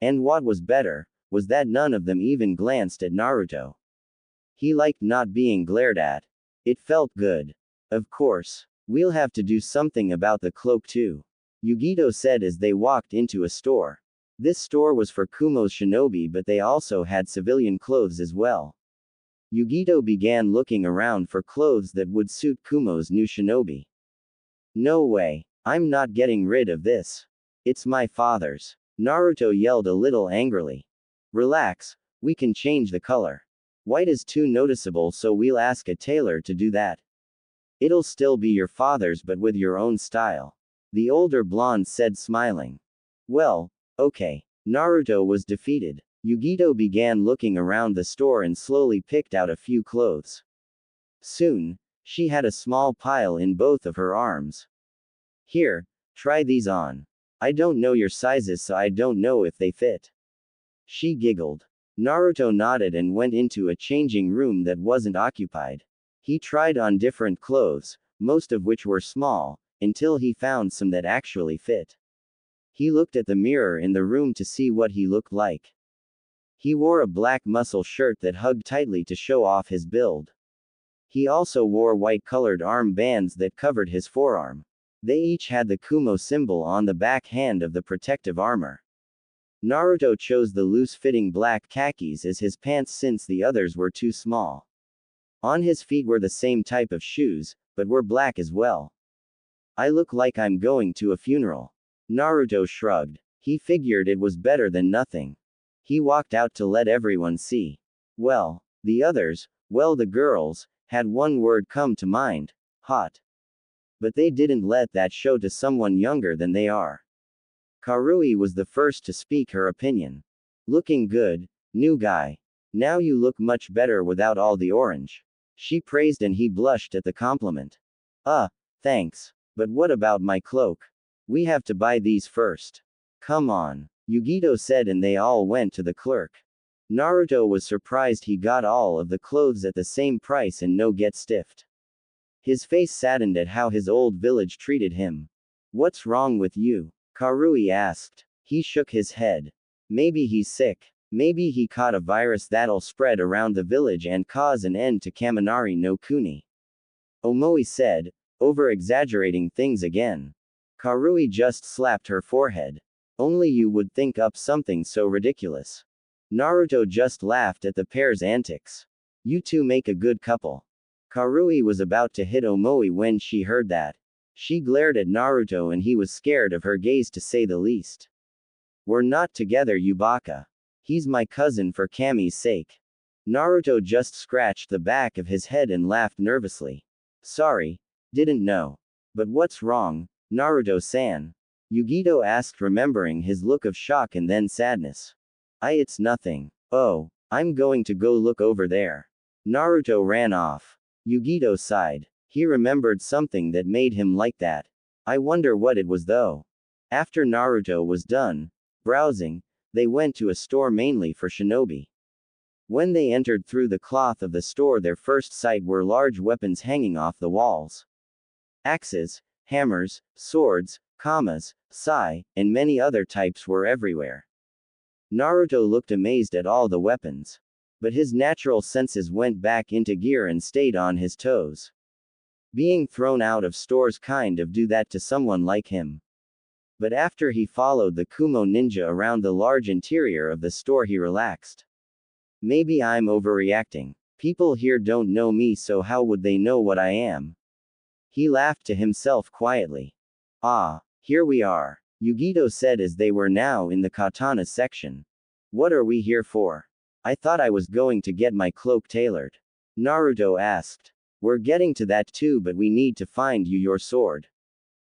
And what was better, was that none of them even glanced at Naruto. He liked not being glared at. It felt good. Of course, we'll have to do something about the cloak too, Yugito said as they walked into a store. This store was for Kumo's shinobi, but they also had civilian clothes as well. Yugito began looking around for clothes that would suit Kumo's new shinobi. No way, I'm not getting rid of this. It's my father's. Naruto yelled a little angrily. Relax, we can change the color. White is too noticeable, so we'll ask a tailor to do that. It'll still be your father's but with your own style. The older blonde said, smiling. Well, okay. Naruto was defeated. Yugito began looking around the store and slowly picked out a few clothes. Soon, she had a small pile in both of her arms. Here, try these on. I don't know your sizes, so I don't know if they fit. She giggled. Naruto nodded and went into a changing room that wasn't occupied. He tried on different clothes, most of which were small, until he found some that actually fit. He looked at the mirror in the room to see what he looked like. He wore a black muscle shirt that hugged tightly to show off his build. He also wore white-colored arm bands that covered his forearm. They each had the Kumo symbol on the back hand of the protective armor. Naruto chose the loose-fitting black khakis as his pants since the others were too small. On his feet were the same type of shoes, but were black as well. I look like I'm going to a funeral. Naruto shrugged. He figured it was better than nothing. He walked out to let everyone see. Well, the others, the girls, had one word come to mind: hot. But they didn't let that show to someone younger than they are. Karui was the first to speak her opinion. Looking good, new guy. Now you look much better without all the orange. She praised and he blushed at the compliment. Thanks. But what about my cloak? We have to buy these first. Come on, Yugito said, and they all went to the clerk. Naruto was surprised he got all of the clothes at the same price and no get stiffed. His face saddened at how his old village treated him. What's wrong with you? Karui asked. He shook his head. Maybe he's sick. Maybe he caught a virus that'll spread around the village and cause an end to Kaminari no Kuni. Omoi said, over-exaggerating things again. Karui just slapped her forehead. Only you would think up something so ridiculous. Naruto just laughed at the pair's antics. You two make a good couple. Karui was about to hit Omoi when she heard that. She glared at Naruto and he was scared of her gaze, to say the least. We're not together, you baka. He's my cousin for Kami's sake. Naruto just scratched the back of his head and laughed nervously. Sorry, didn't know. But what's wrong? Naruto-san. Yugito asked, remembering his look of shock and then sadness. It's nothing. Oh, I'm going to go look over there. Naruto ran off. Yugito sighed. He remembered something that made him like that. I wonder what it was though. After Naruto was done browsing, they went to a store mainly for shinobi. When they entered through the cloth of the store, their first sight were large weapons hanging off the walls. Axes, hammers, swords, kamas, sai, and many other types were everywhere. Naruto looked amazed at all the weapons. But his natural senses went back into gear and stayed on his toes. Being thrown out of stores kind of do that to someone like him. But after he followed the Kumo ninja around the large interior of the store, he relaxed. Maybe I'm overreacting. People here don't know me, so how would they know what I am? He laughed to himself quietly. Ah, here we are, Yugito said as they were now in the katana section. What are we here for? I thought I was going to get my cloak tailored. Naruto asked. We're getting to that too, but we need to find you your sword.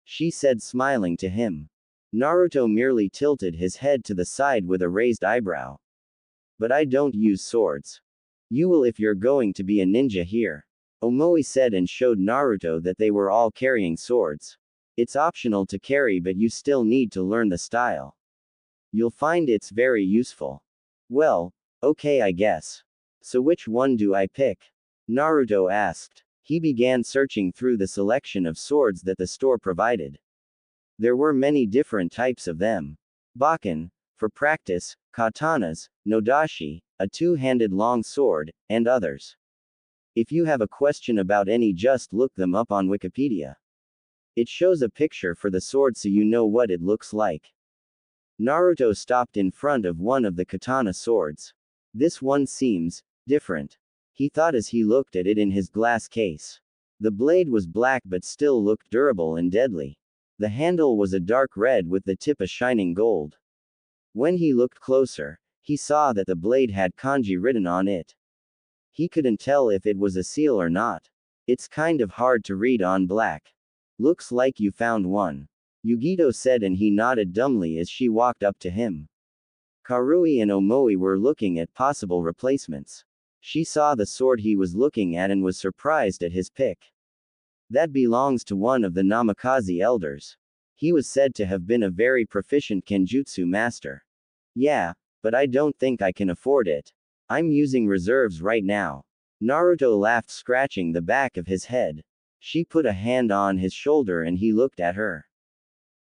She said, smiling to him. Naruto merely tilted his head to the side with a raised eyebrow. But I don't use swords. You will if you're going to be a ninja here. Omoi said and showed Naruto that they were all carrying swords. It's optional to carry, but you still need to learn the style. You'll find it's very useful. Well, okay, I guess. So which one do I pick? Naruto asked. He began searching through the selection of swords that the store provided. There were many different types of them. Bakken, for practice, katanas, nodashi, a two-handed long sword, and others. If you have a question about any, just look them up on Wikipedia. It shows a picture for the sword so you know what it looks like. Naruto stopped in front of one of the katana swords. This one seems different, he thought as he looked at it in his glass case. The blade was black but still looked durable and deadly. The handle was a dark red with the tip a shining gold. When he looked closer, he saw that the blade had kanji written on it. He couldn't tell if it was a seal or not. It's kind of hard to read on black. Looks like you found one, Yugito said, and he nodded dumbly as she walked up to him. Karui and Omoi were looking at possible replacements. She saw the sword he was looking at and was surprised at his pick. That belongs to one of the Namikaze elders. He was said to have been a very proficient kenjutsu master. Yeah, but I don't think I can afford it. I'm using reserves right now. Naruto laughed, scratching the back of his head. She put a hand on his shoulder and he looked at her.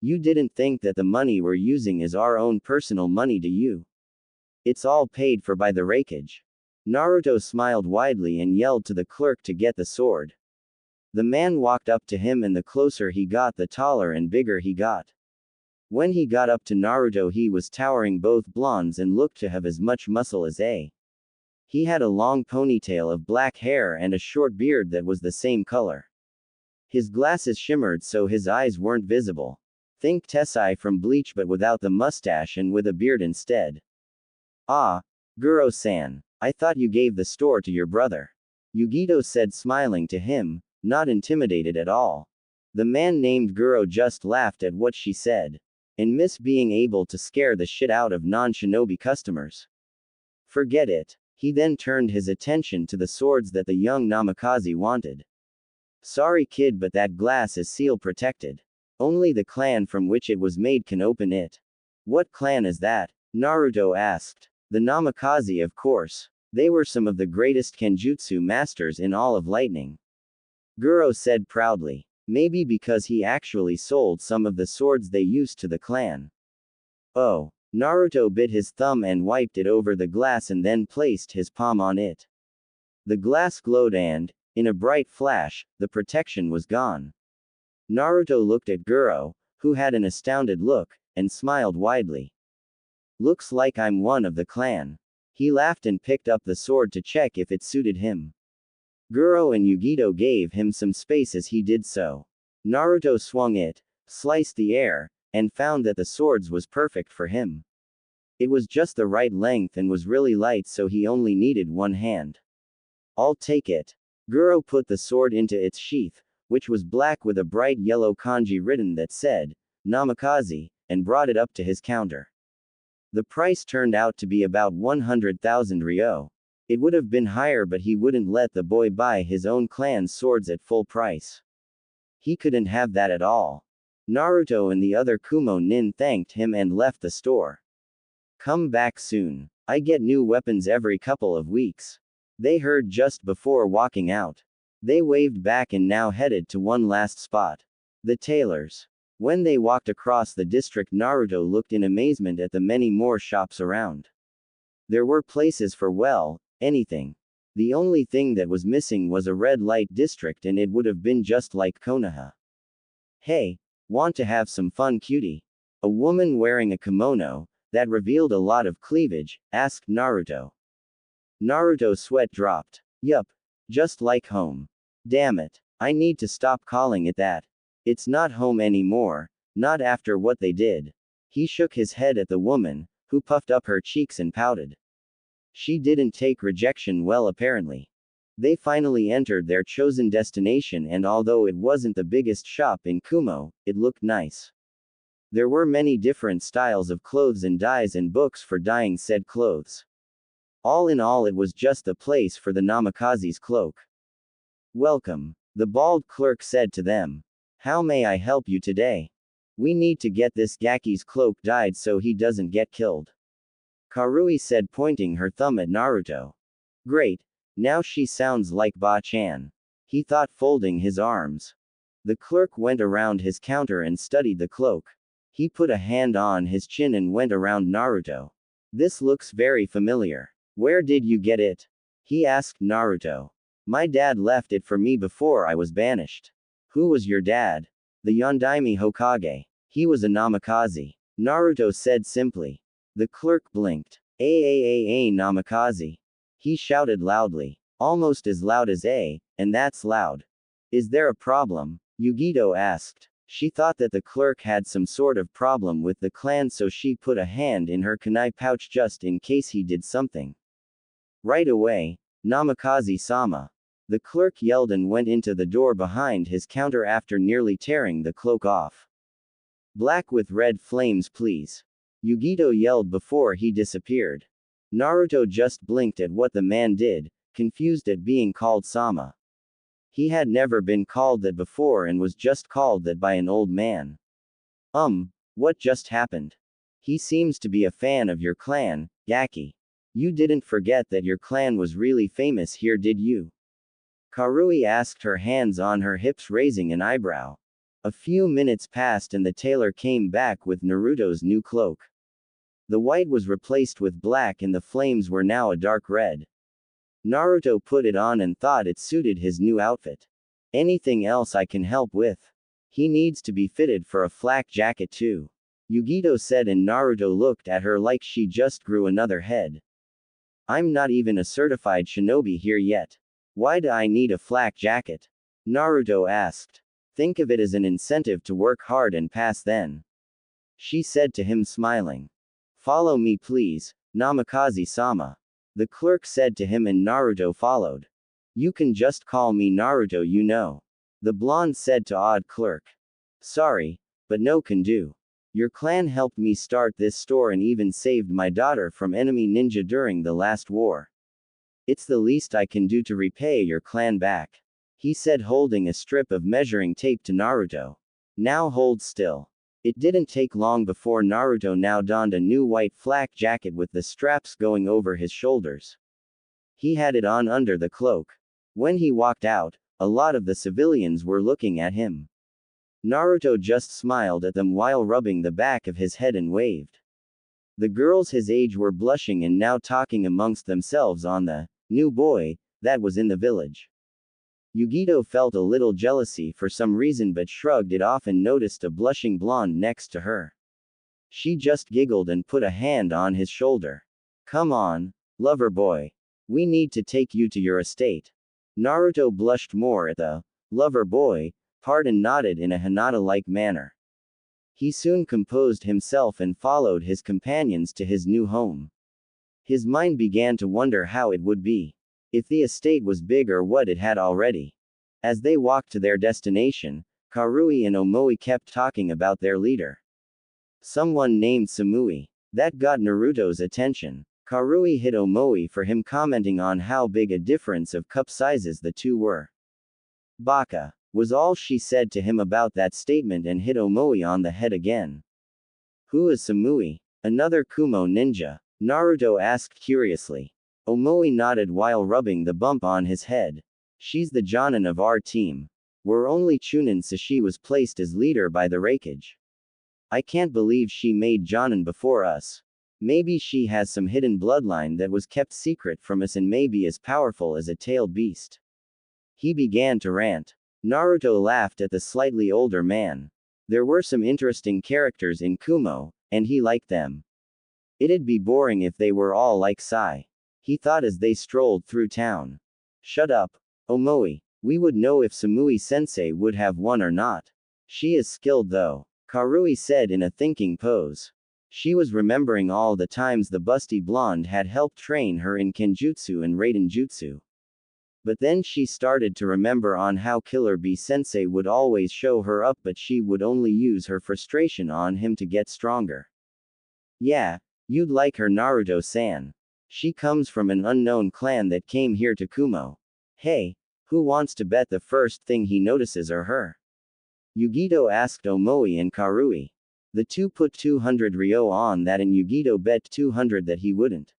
You didn't think that the money we're using is our own personal money, do you? It's all paid for by the rakeage. Naruto smiled widely and yelled to the clerk to get the sword. The man walked up to him, and the closer he got, the taller and bigger he got. When he got up to Naruto, he was towering, both blondes, and looked to have as much muscle as A. He had a long ponytail of black hair and a short beard that was the same color. His glasses shimmered so his eyes weren't visible. Think Tessai from Bleach but without the mustache and with a beard instead. Ah, Guro-san. I thought you gave the store to your brother. Yugito said, smiling to him, not intimidated at all. The man named Guro just laughed at what she said. And miss being able to scare the shit out of non-shinobi customers. Forget it. He then turned his attention to the swords that the young Namikaze wanted. Sorry kid, but that glass is seal protected. Only the clan from which it was made can open it. What clan is that? Naruto asked. The Namikaze, of course. They were some of the greatest kenjutsu masters in all of Lightning. Guro said proudly. Maybe because he actually sold some of the swords they used to the clan. Oh. Naruto bit his thumb and wiped it over the glass and then placed his palm on it. The glass glowed and, in a bright flash, the protection was gone. Naruto looked at Guro, who had an astounded look, and smiled widely. Looks like I'm one of the clan. He laughed and picked up the sword to check if it suited him. Guro and Yugito gave him some space as he did so. Naruto swung it, sliced the air, and found that the sword was perfect for him. It was just the right length and was really light, so he only needed one hand. I'll take it. Guro put the sword into its sheath, which was black with a bright yellow kanji written that said, Namikaze, and brought it up to his counter. The price turned out to be about 100,000 ryo. It would have been higher, but he wouldn't let the boy buy his own clan's swords at full price. He couldn't have that at all. Naruto and the other Kumo nin thanked him and left the store. Come back soon. I get new weapons every couple of weeks. They heard just before walking out. They waved back and now headed to one last spot. The tailor's. When they walked across the district, Naruto looked in amazement at the many more shops around. There were places for, well, anything. The only thing that was missing was a red light district, and it would have been just like Konoha. Hey, want to have some fun, cutie? A woman wearing a kimono that revealed a lot of cleavage asked Naruto. Naruto's sweat dropped. Yup. Just like home. Damn it. I need to stop calling it that. It's not home anymore, not after what they did. He shook his head at the woman, who puffed up her cheeks and pouted. She didn't take rejection well, apparently. They finally entered their chosen destination, and although it wasn't the biggest shop in Kumo, it looked nice. There were many different styles of clothes and dyes and books for dyeing said clothes. All in all, it was just the place for the Namikaze's cloak. Welcome, the bald clerk said to them. How may I help you today? We need to get this Gaki's cloak dyed so he doesn't get killed. Karui said, pointing her thumb at Naruto. Great, now she sounds like Ba-chan. He thought, folding his arms. The clerk went around his counter and studied the cloak. He put a hand on his chin and went around Naruto. This looks very familiar. Where did you get it? He asked Naruto. My dad left it for me before I was banished. Who was your dad? The Yondaime Hokage. He was a Namikaze. Naruto said simply. The clerk blinked. Namikaze. He shouted loudly. Almost as loud as and that's loud. Is there a problem? Yugito asked. She thought that the clerk had some sort of problem with the clan, so she put a hand in her kunai pouch just in case he did something. Right away, Namikaze-sama. The clerk yelled and went into the door behind his counter after nearly tearing the cloak off. Black with red flames, please. Yugito yelled before he disappeared. Naruto just blinked at what the man did, confused at being called Sama. He had never been called that before and was just called that by an old man. What just happened? He seems to be a fan of your clan, Gaki. You didn't forget that your clan was really famous here, did you? Karui asked, her hands on her hips, raising an eyebrow. A few minutes passed and the tailor came back with Naruto's new cloak. The white was replaced with black and the flames were now a dark red. Naruto put it on and thought it suited his new outfit. Anything else I can help with? He needs to be fitted for a flak jacket too. Yugito said, and Naruto looked at her like she just grew another head. I'm not even a certified shinobi here yet. Why do I need a flak jacket? Naruto asked. Think of it as an incentive to work hard and pass then. She said to him, smiling. Follow me please, Namikaze-sama. The clerk said to him, and Naruto followed. You can just call me Naruto, you know. The blonde said to odd clerk. Sorry, but no can do. Your clan helped me start this store and even saved my daughter from enemy ninja during the last war. It's the least I can do to repay your clan back. He said, holding a strip of measuring tape to Naruto. Now hold still. It didn't take long before Naruto now donned a new white flak jacket with the straps going over his shoulders. He had it on under the cloak. When he walked out, a lot of the civilians were looking at him. Naruto just smiled at them while rubbing the back of his head and waved. The girls his age were blushing and now talking amongst themselves on the new boy that was in the village. Yugito felt a little jealousy for some reason but shrugged it off and noticed a blushing blonde next to her. She just giggled and put a hand on his shoulder. Come on, lover boy. We need to take you to your estate. Naruto blushed more at the lover boy part and nodded in a Hinata-like manner. He soon composed himself and followed his companions to his new home. His mind began to wonder how it would be if the estate was big or what it had already. As they walked to their destination, Karui and Omoi kept talking about their leader. Someone named Samui. That got Naruto's attention. Karui hit Omoi for him commenting on how big a difference of cup sizes the two were. Baka, was all she said to him about that statement and hit Omoi on the head again. Who is Samui? Another Kumo ninja? Naruto asked curiously. Omoi nodded while rubbing the bump on his head. She's the Jonin of our team. We're only Chunin, so she was placed as leader by the Raikage. I can't believe she made Jonin before us. Maybe she has some hidden bloodline that was kept secret from us and may be as powerful as a tailed beast. He began to rant. Naruto laughed at the slightly older man. There were some interesting characters in Kumo, and he liked them. It'd be boring if they were all like Sai. He thought as they strolled through town. Shut up, Omoi. We would know if Samui-sensei would have won or not. She is skilled though, Karui said in a thinking pose. She was remembering all the times the busty blonde had helped train her in Kenjutsu and Raiden Jutsu. But then she started to remember on how Killer Bee-sensei would always show her up, but she would only use her frustration on him to get stronger. Yeah, you'd like her, Naruto-san. She comes from an unknown clan that came here to Kumo. Hey, who wants to bet the first thing he notices are her? Yugito asked Omoi and Karui. The two put 200 ryo on that and Yugito bet 200 that he wouldn't.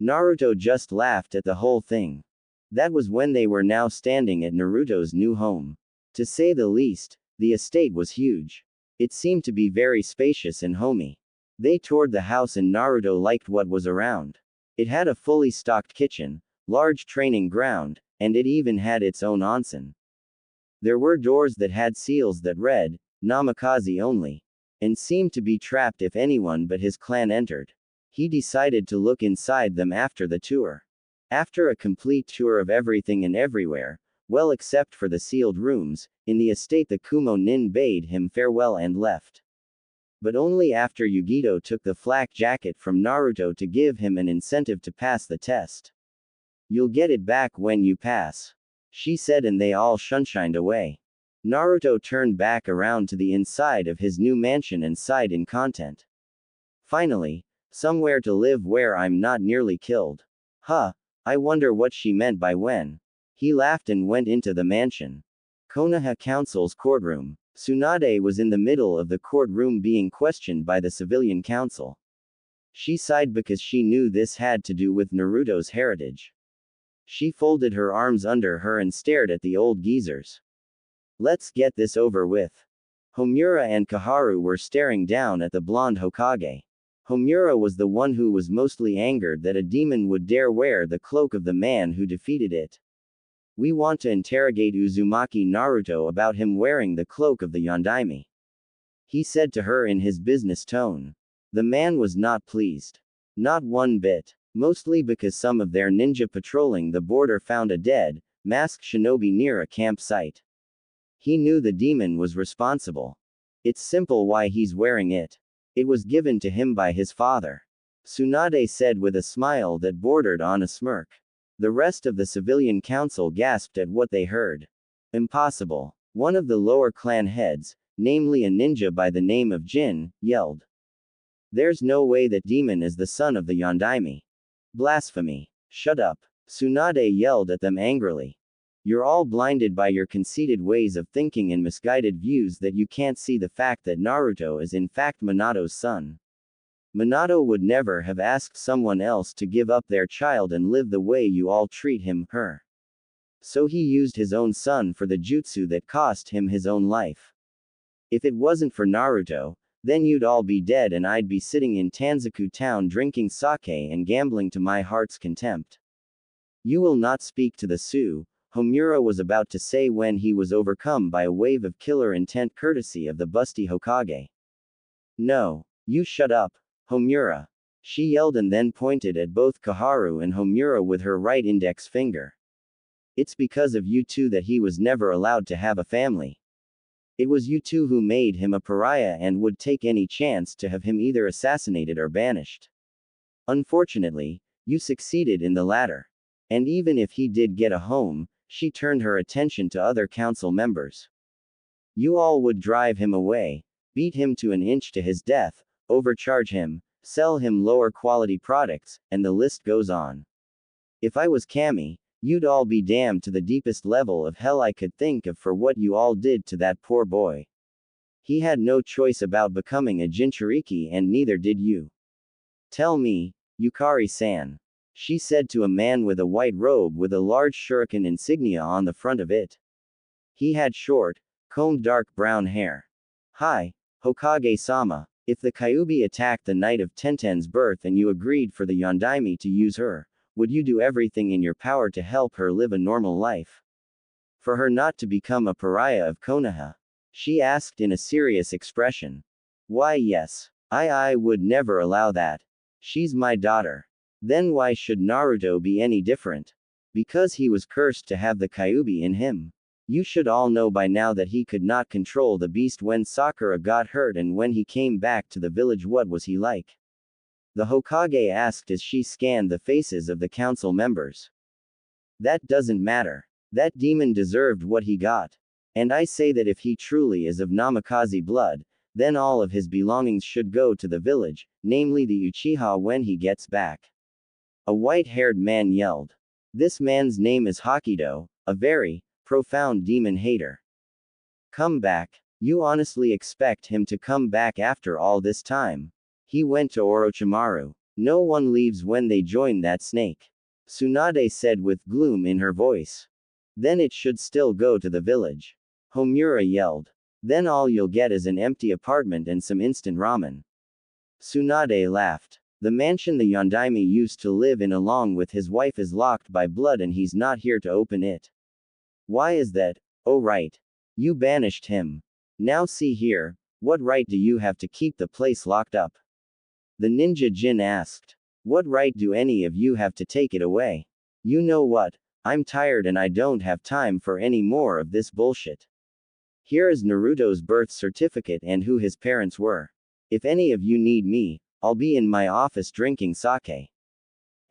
Naruto just laughed at the whole thing. That was when they were now standing at Naruto's new home. To say the least, the estate was huge. It seemed to be very spacious and homey. They toured the house and Naruto liked what was around. It had a fully stocked kitchen, large training ground, and it even had its own onsen. There were doors that had seals that read, Namikaze only, and seemed to be trapped if anyone but his clan entered. He decided to look inside them after the tour. After a complete tour of everything and everywhere, well except for the sealed rooms, in the estate, the Kumo nin bade him farewell and left. But only after Yugito took the flak jacket from Naruto to give him an incentive to pass the test. You'll get it back when you pass, she said, and they all shunshined away. Naruto turned back around to the inside of his new mansion and sighed in content. Finally, somewhere to live where I'm not nearly killed. Huh, I wonder what she meant by when. He laughed and went into the mansion. Konoha Council's courtroom. Tsunade was in the middle of the courtroom being questioned by the civilian council. She sighed because she knew this had to do with Naruto's heritage. She folded her arms under her and stared at the old geezers. Let's get this over with. Homura and Kaharu were staring down at the blonde Hokage. Homura was the one who was mostly angered that a demon would dare wear the cloak of the man who defeated it. We want to interrogate Uzumaki Naruto about him wearing the cloak of the Yondaime, he said to her in his business tone. The man was not pleased. Not one bit. Mostly because some of their ninja patrolling the border found a dead, masked shinobi near a campsite. He knew the demon was responsible. It's simple why he's wearing it. It was given to him by his father, Tsunade said with a smile that bordered on a smirk. The rest of the civilian council gasped at what they heard. Impossible. One of the lower clan heads, namely a ninja by the name of Jin, yelled. There's no way that demon is the son of the Yondaime. Blasphemy. Shut up. Tsunade yelled at them angrily. You're all blinded by your conceited ways of thinking and misguided views that you can't see the fact that Naruto is in fact Minato's son. Minato would never have asked someone else to give up their child and live the way you all treat him, her. So he used his own son for the jutsu that cost him his own life. If it wasn't for Naruto, then you'd all be dead and I'd be sitting in Tanzaku town drinking sake and gambling to my heart's contempt. You will not speak to the Sioux, Homura was about to say when he was overcome by a wave of killer intent courtesy of the busty Hokage. No, you shut up, Homura. She yelled and then pointed at both Kaharu and Homura with her right index finger. It's because of you two that he was never allowed to have a family. It was you two who made him a pariah and would take any chance to have him either assassinated or banished. Unfortunately, you succeeded in the latter. And even if he did get a home, She turned her attention to other council members. You all would drive him away, beat him to an inch to his death, overcharge him, sell him lower quality products, and the list goes on. If I was Kami, you'd all be damned to the deepest level of hell I could think of for what you all did to that poor boy. He had no choice about becoming a Jinchuriki and neither did you. Tell me, Yukari-san. She said to a man with a white robe with a large shuriken insignia on the front of it. He had short, combed dark brown hair. Hi, Hokage-sama, if the Kyuubi attacked the night of Tenten's birth and you agreed for the Yondaime to use her, would you do everything in your power to help her live a normal life? For her not to become a pariah of Konoha? She asked in a serious expression. Why yes. I would never allow that. She's my daughter. Then why should Naruto be any different? Because he was cursed to have the Kyuubi in him. You should all know by now that he could not control the beast when Sakura got hurt and when he came back to the village. What was he like? The Hokage asked as she scanned the faces of the council members. That doesn't matter. That demon deserved what he got. And I say that if he truly is of Namikaze blood, then all of his belongings should go to the village, namely the Uchiha when he gets back. A white-haired man yelled. This man's name is Hokido, a very profound demon hater. Come back. You honestly expect him to come back after all this time? He went to Orochimaru. No one leaves when they join that snake. Tsunade said with gloom in her voice. Then it should still go to the village. Homura yelled. Then all you'll get is an empty apartment and some instant ramen. Tsunade laughed. The mansion the Yondaime used to live in along with his wife is locked by blood and he's not here to open it. Why is that? Oh right. You banished him. Now see here, what right do you have to keep the place locked up? The ninja Jin asked. What right do any of you have to take it away? You know what? I'm tired and I don't have time for any more of this bullshit. Here is Naruto's birth certificate and who his parents were. If any of you need me, I'll be in my office drinking sake.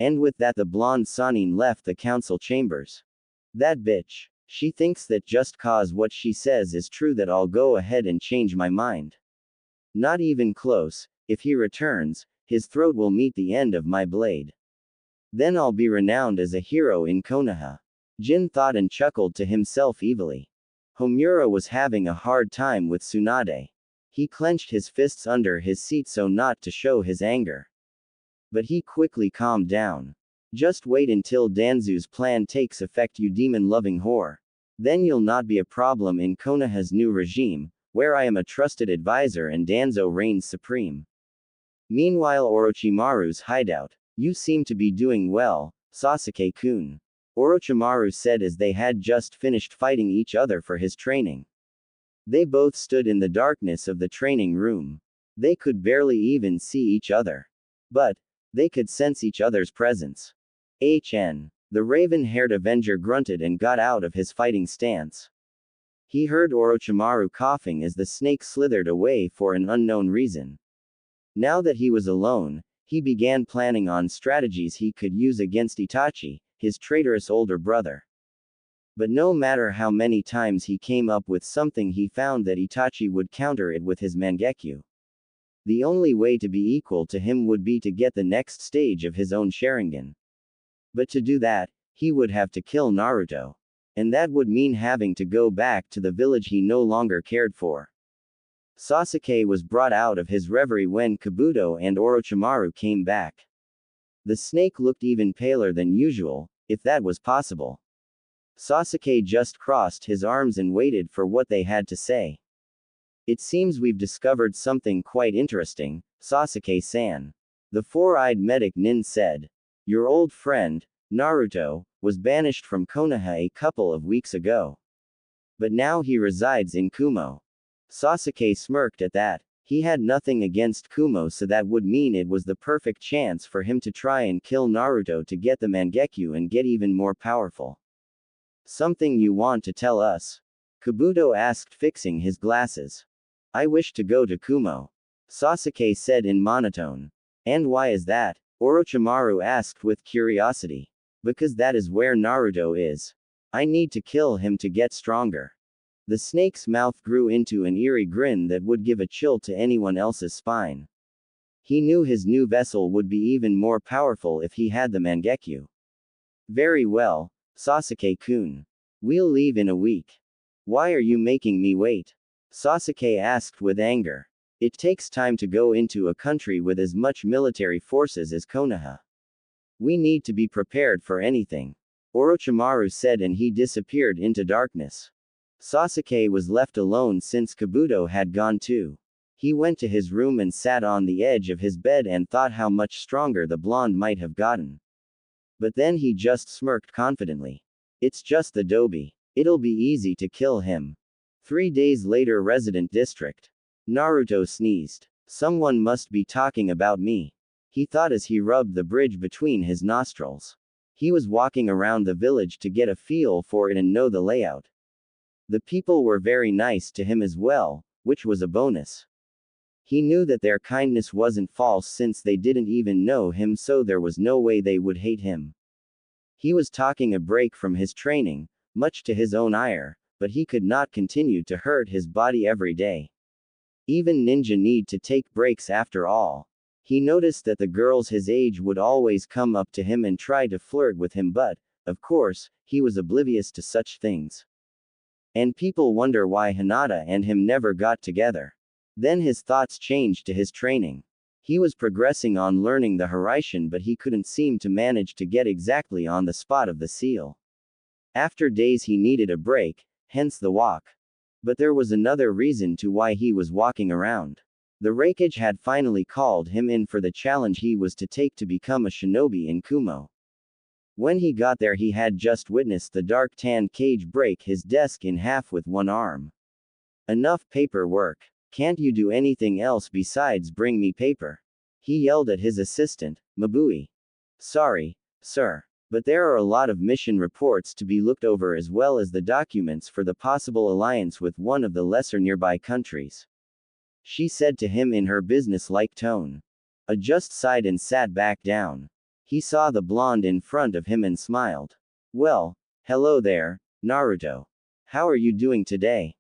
And with that the blonde Sanin left the council chambers. That bitch. She thinks that just cause what she says is true that I'll go ahead and change my mind. Not even close. If he returns, his throat will meet the end of my blade. Then I'll be renowned as a hero in Konoha. Jin thought and chuckled to himself evilly. Homura was having a hard time with Tsunade. He clenched his fists under his seat so not to show his anger. But he quickly calmed down. Just wait until Danzu's plan takes effect, you demon-loving whore. Then you'll not be a problem in Konoha's new regime, where I am a trusted advisor and Danzo reigns supreme. Meanwhile, Orochimaru's hideout. You seem to be doing well, Sasuke-kun. Orochimaru said as they had just finished fighting each other for his training. They both stood in the darkness of the training room. They could barely even see each other. But they could sense each other's presence. The raven-haired Avenger grunted and got out of his fighting stance. He heard Orochimaru coughing as the snake slithered away for an unknown reason. Now that he was alone, he began planning on strategies he could use against Itachi, his traitorous older brother. But no matter how many times he came up with something, he found that Itachi would counter it with his Mangekyo. The only way to be equal to him would be to get the next stage of his own Sharingan. But to do that, he would have to kill Naruto. And that would mean having to go back to the village he no longer cared for. Sasuke was brought out of his reverie when Kabuto and Orochimaru came back. The snake looked even paler than usual, if that was possible. Sasuke just crossed his arms and waited for what they had to say. It seems we've discovered something quite interesting, Sasuke-san. The four-eyed medic Nin said. Your old friend, Naruto, was banished from Konoha a couple of weeks ago. But now he resides in Kumo. Sasuke smirked at that. He had nothing against Kumo, so that would mean it was the perfect chance for him to try and kill Naruto to get the Mangekyo and get even more powerful. Something you want to tell us? Kabuto asked, fixing his glasses. I wish to go to Kumo. Sasuke said in monotone. And why is that? Orochimaru asked with curiosity. Because that is where Naruto is. I need to kill him to get stronger. The snake's mouth grew into an eerie grin that would give a chill to anyone else's spine. He knew his new vessel would be even more powerful if he had the Mangekyo. Very well, Sasuke-kun. We'll leave in a week. Why are you making me wait? Sasuke asked with anger. It takes time to go into a country with as much military forces as Konoha. We need to be prepared for anything. Orochimaru said, and he disappeared into darkness. Sasuke was left alone since Kabuto had gone too. He went to his room and sat on the edge of his bed and thought how much stronger the blonde might have gotten. But then he just smirked confidently. It's just the Dobi. It'll be easy to kill him. 3 days later, Resident District. Naruto sneezed. Someone must be talking about me. He thought as he rubbed the bridge between his nostrils. He was walking around the village to get a feel for it and know the layout. The people were very nice to him as well, which was a bonus. He knew that their kindness wasn't false since they didn't even know him, so there was no way they would hate him. He was taking a break from his training, much to his own ire, but he could not continue to hurt his body every day. Even ninja need to take breaks after all. He noticed that the girls his age would always come up to him and try to flirt with him, but, of course, he was oblivious to such things. And people wonder why Hinata and him never got together. Then his thoughts changed to his training. He was progressing on learning the Harem, but he couldn't seem to manage to get exactly on the spot of the seal. After days he needed a break, hence the walk. But there was another reason to why he was walking around. The Raikage had finally called him in for the challenge he was to take to become a shinobi in Kumo. When he got there, he had just witnessed the dark tan cage break his desk in half with one arm. Enough paperwork. Can't you do anything else besides bring me paper? He yelled at his assistant, Mabui. Sorry, sir. But there are a lot of mission reports to be looked over as well as the documents for the possible alliance with one of the lesser nearby countries. She said to him in her business-like tone. A just sighed and sat back down. He saw the blonde in front of him and smiled. Well, hello there, Naruto. How are you doing today?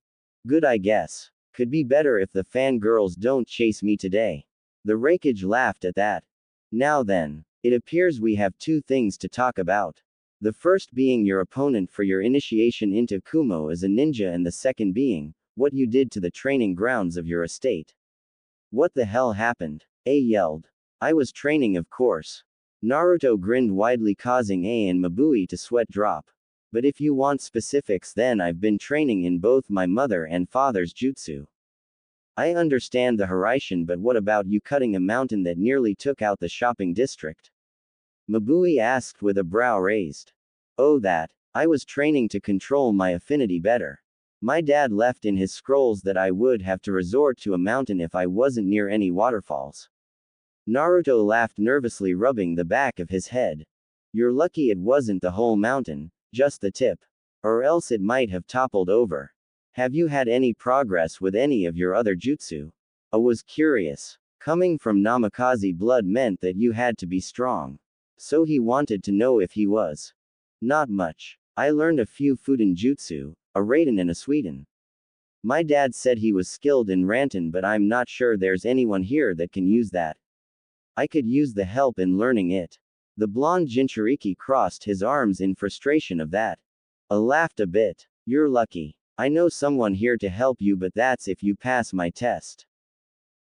Good, I guess. Could be better if the fangirls don't chase me today. The Raikage laughed at that. Now then, it appears we have 2 things to talk about. The first being your opponent for your initiation into Kumo as a ninja, and the second being what you did to the training grounds of your estate. What the hell happened? A yelled. I was training, of course. Naruto grinned widely, causing A and Mabui to sweat drop. But if you want specifics, then I've been training in both my mother and father's jutsu. I understand the Harem, but what about you cutting a mountain that nearly took out the shopping district? Mabui asked with a brow raised. Oh, that. I was training to control my affinity better. My dad left in his scrolls that I would have to resort to a mountain if I wasn't near any waterfalls. Naruto laughed nervously, rubbing the back of his head. You're lucky it wasn't the whole mountain, just the tip. Or else it might have toppled over. Have you had any progress with any of your other jutsu? I was curious. Coming from Namikaze blood meant that you had to be strong. So he wanted to know if he was. Not much. I learned a few Fuden jutsu, a Raiden and a Suiten. My dad said he was skilled in Ranten, but I'm not sure there's anyone here that can use that. I could use the help in learning it. The blonde Jinchuriki crossed his arms in frustration of that. I laughed a bit. You're lucky. I know someone here to help you, but that's if you pass my test.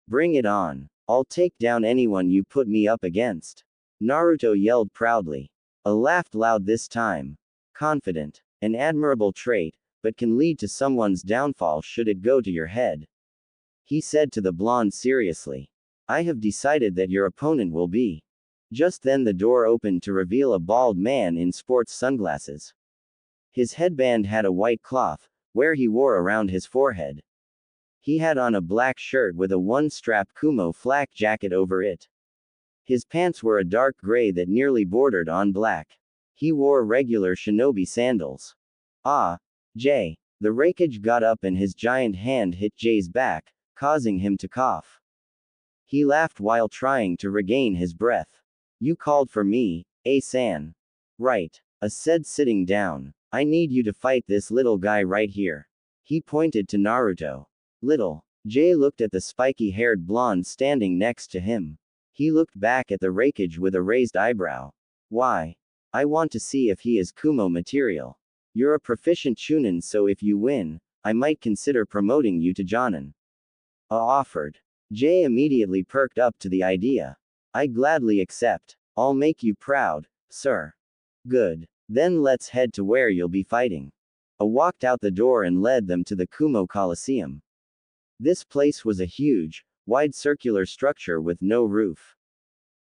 Bring it on. I'll take down anyone you put me up against. Naruto yelled proudly. I laughed loud this time. Confident. An admirable trait, but can lead to someone's downfall should it go to your head. He said to the blonde seriously. I have decided that your opponent will be. Just then the door opened to reveal a bald man in sports sunglasses. His headband had a white cloth, where he wore around his forehead. He had on a black shirt with a one-strap Kumo flak jacket over it. His pants were a dark gray that nearly bordered on black. He wore regular shinobi sandals. Ah, Jay. The Raikage got up and his giant hand hit Jay's back, causing him to cough. He laughed while trying to regain his breath. You called for me, A-san. Right. I said, sitting down. I need you to fight this little guy right here. He pointed to Naruto. Little. Jay looked at the spiky-haired blonde standing next to him. He looked back at the Raikage with a raised eyebrow. Why? I want to see if he is Kumo material. You're a proficient Chunin, so if you win, I might consider promoting you to Jonin. Offered. Jay immediately perked up to the idea. I gladly accept. I'll make you proud, sir. Good. Then let's head to where you'll be fighting. I walked out the door and led them to the Kumo Coliseum. This place was a huge, wide circular structure with no roof.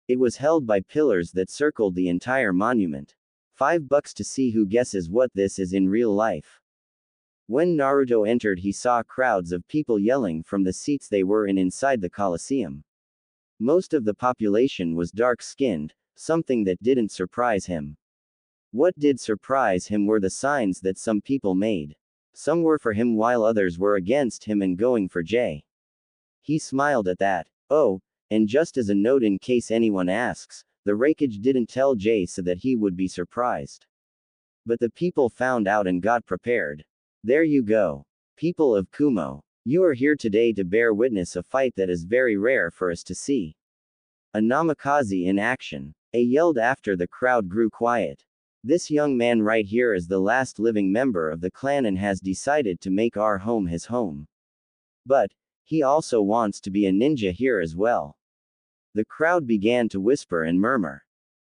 It was held by pillars that circled the entire monument. $5 to see who guesses what this is in real life. When Naruto entered, he saw crowds of people yelling from the seats they were in inside the Coliseum. Most of the population was dark-skinned, something that didn't surprise him. What did surprise him were the signs that some people made. Some were for him while others were against him and going for Jay. He smiled at that. Oh, and just as a note in case anyone asks, the Raikage didn't tell Jay so that he would be surprised. But the people found out and got prepared. There you go. People of Kumo. You are here today to bear witness a fight that is very rare for us to see. A namikaze in action. A yelled after the crowd grew quiet. This young man right here is the last living member of the clan and has decided to make our home his home. But, he also wants to be a ninja here as well. The crowd began to whisper and murmur.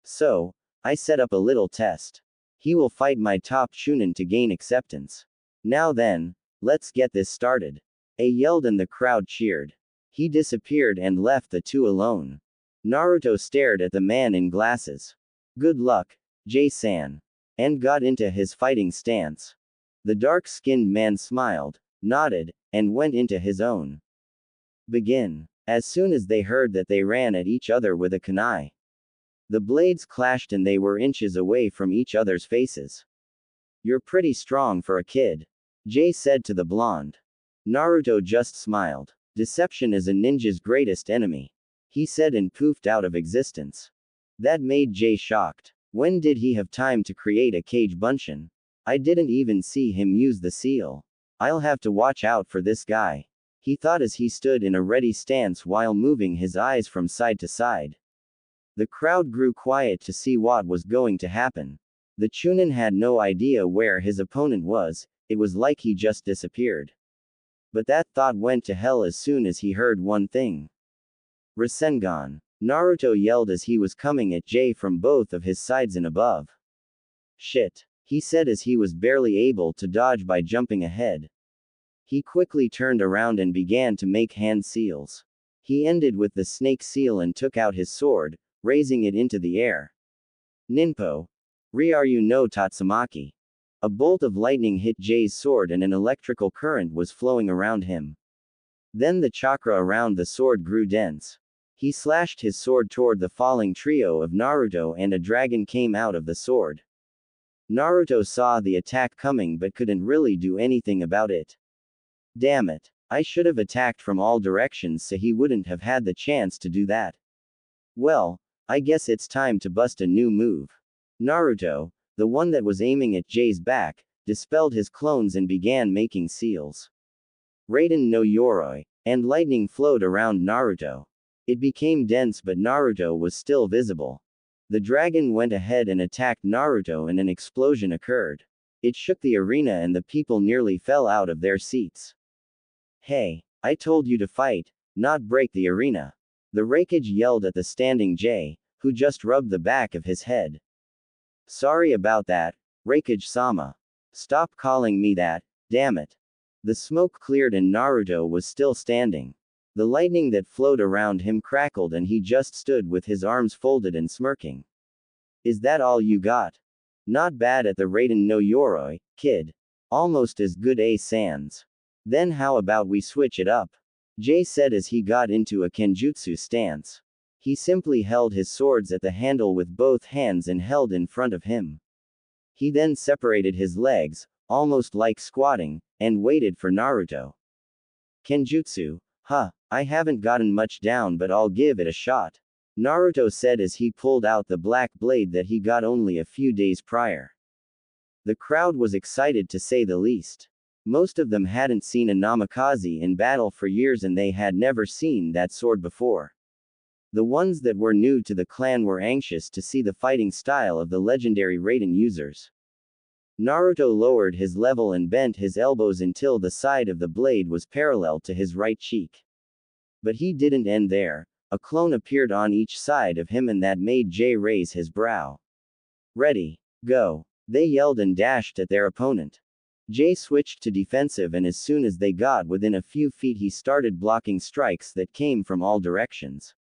So, I set up a little test. He will fight my top Chunin to gain acceptance. Now then, let's get this started. A yelled and the crowd cheered. He disappeared and left the two alone. Naruto stared at the man in glasses. Good luck, Jay-san. And got into his fighting stance. The dark-skinned man smiled, nodded, and went into his own. Begin. As soon as they heard that, they ran at each other with a kunai. The blades clashed and they were inches away from each other's faces. You're pretty strong for a kid, Jay said to the blonde. Naruto just smiled. Deception is a ninja's greatest enemy, he said and poofed out of existence. That made Jay shocked. When did he have time to create a Kage Bunshin? I didn't even see him use the seal. I'll have to watch out for this guy, he thought as he stood in a ready stance while moving his eyes from side to side. The crowd grew quiet to see what was going to happen. The Chunin had no idea where his opponent was, it was like he just disappeared. But that thought went to hell as soon as he heard one thing. Rasengan. Naruto yelled as he was coming at Jay from both of his sides and above. Shit, he said as he was barely able to dodge by jumping ahead. He quickly turned around and began to make hand seals. He ended with the snake seal and took out his sword, raising it into the air. Ninpo. Ryaru no Tatsumaki. A bolt of lightning hit Jay's sword and an electrical current was flowing around him. Then the chakra around the sword grew dense. He slashed his sword toward the falling trio of Naruto and a dragon came out of the sword. Naruto saw the attack coming but couldn't really do anything about it. Damn it. I should have attacked from all directions so he wouldn't have had the chance to do that. Well, I guess it's time to bust a new move. Naruto, the one that was aiming at Jay's back, dispelled his clones and began making seals. Raiden no Yoroi, and lightning flowed around Naruto. It became dense but Naruto was still visible. The dragon went ahead and attacked Naruto and an explosion occurred. It shook the arena and the people nearly fell out of their seats. Hey, I told you to fight, not break the arena. The Raikage yelled at the standing Jay, who just rubbed the back of his head. Sorry about that, Raikage-sama. Stop calling me that, damn it. The smoke cleared and Naruto was still standing. The lightning that flowed around him crackled and he just stood with his arms folded and smirking. Is that all you got? Not bad at the Raiden no Yoroi, kid. Almost as good as Sans. Then how about we switch it up? Jay said as he got into a kenjutsu stance. He simply held his swords at the handle with both hands and held in front of him. He then separated his legs, almost like squatting, and waited for Naruto. Kenjutsu? Huh, I haven't gotten much down but I'll give it a shot, Naruto said as he pulled out the black blade that he got only a few days prior. The crowd was excited to say the least. Most of them hadn't seen a Namikaze in battle for years and they had never seen that sword before. The ones that were new to the clan were anxious to see the fighting style of the legendary Raiden users. Naruto lowered his level and bent his elbows until the side of the blade was parallel to his right cheek. But he didn't end there. A clone appeared on each side of him and that made Jay raise his brow. Ready. Go. They yelled and dashed at their opponent. Jay switched to defensive and as soon as they got within a few feet he started blocking strikes that came from all directions.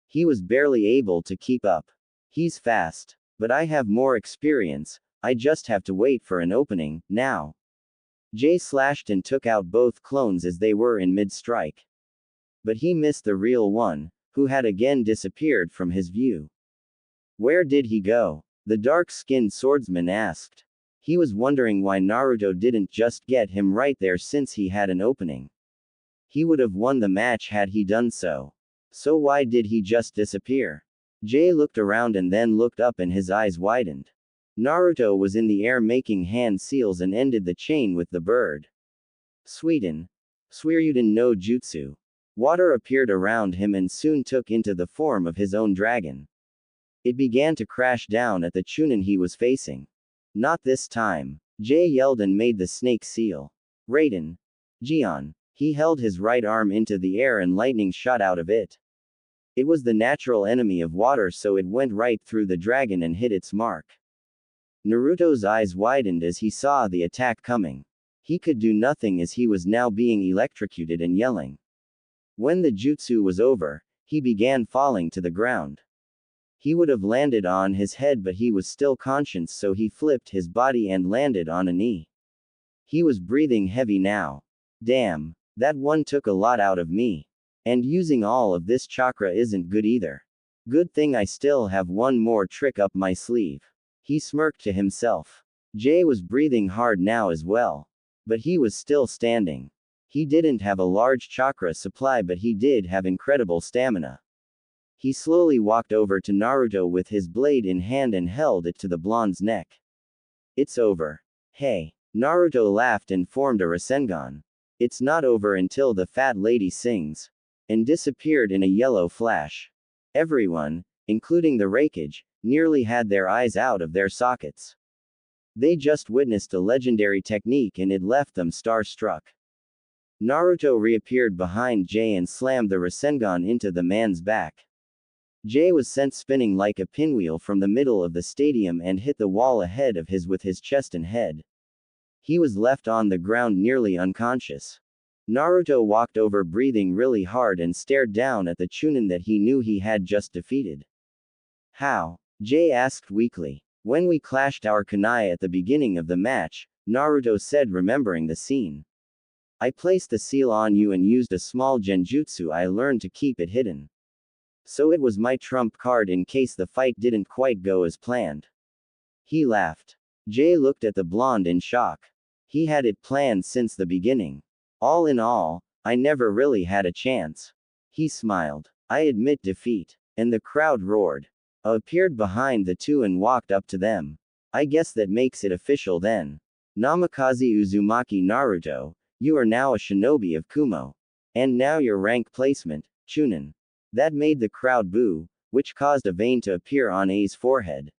He was barely able to keep up. He's fast. But I have more experience, I just have to wait for an opening, now. Jay slashed and took out both clones as they were in mid-strike. But he missed the real one, who had again disappeared from his view. Where did he go? The dark-skinned swordsman asked. He was wondering why Naruto didn't just get him right there since he had an opening. He would have won the match had he done so. So why did he just disappear? Jay looked around and then looked up and his eyes widened. Naruto was in the air making hand seals and ended the chain with the bird. Suidan. Suiryuden no Jutsu. Water appeared around him and soon took into the form of his own dragon. It began to crash down at the Chunin he was facing. Not this time. Jay yelled and made the snake seal. Raiden. Jian. He held his right arm into the air and lightning shot out of it. It was the natural enemy of water so it went right through the dragon and hit its mark. Naruto's eyes widened as he saw the attack coming. He could do nothing as he was now being electrocuted and yelling. When the jutsu was over, he began falling to the ground. He would have landed on his head but he was still conscious so he flipped his body and landed on a knee. He was breathing heavy now. Damn, that one took a lot out of me. And using all of this chakra isn't good either. Good thing I still have one more trick up my sleeve. He smirked to himself. Jay was breathing hard now as well. But he was still standing. He didn't have a large chakra supply but he did have incredible stamina. He slowly walked over to Naruto with his blade in hand and held it to the blonde's neck. It's over. Hey. Naruto laughed and formed a Rasengan. It's not over until the fat lady sings. And disappeared in a yellow flash. Everyone, including the Raikage, nearly had their eyes out of their sockets. They just witnessed a legendary technique and it left them starstruck. Naruto reappeared behind Jay and slammed the Rasengan into the man's back. Jay was sent spinning like a pinwheel from the middle of the stadium and hit the wall ahead of his with his chest and head. He was left on the ground nearly unconscious. Naruto walked over breathing really hard and stared down at the Chunin that he knew he had just defeated. How? Jay asked weakly. When we clashed our kunai at the beginning of the match, Naruto said remembering the scene. I placed the seal on you and used a small genjutsu I learned to keep it hidden. So it was my trump card in case the fight didn't quite go as planned. He laughed. Jay looked at the blonde in shock. He had it planned since the beginning. All in all, I never really had a chance. He smiled. I admit defeat. And the crowd roared. Appeared behind the two and walked up to them. I guess that makes it official then. Namikaze Uzumaki Naruto, you are now a shinobi of Kumo. And now your rank placement, Chunin. That made the crowd boo, which caused a vein to appear on A's forehead.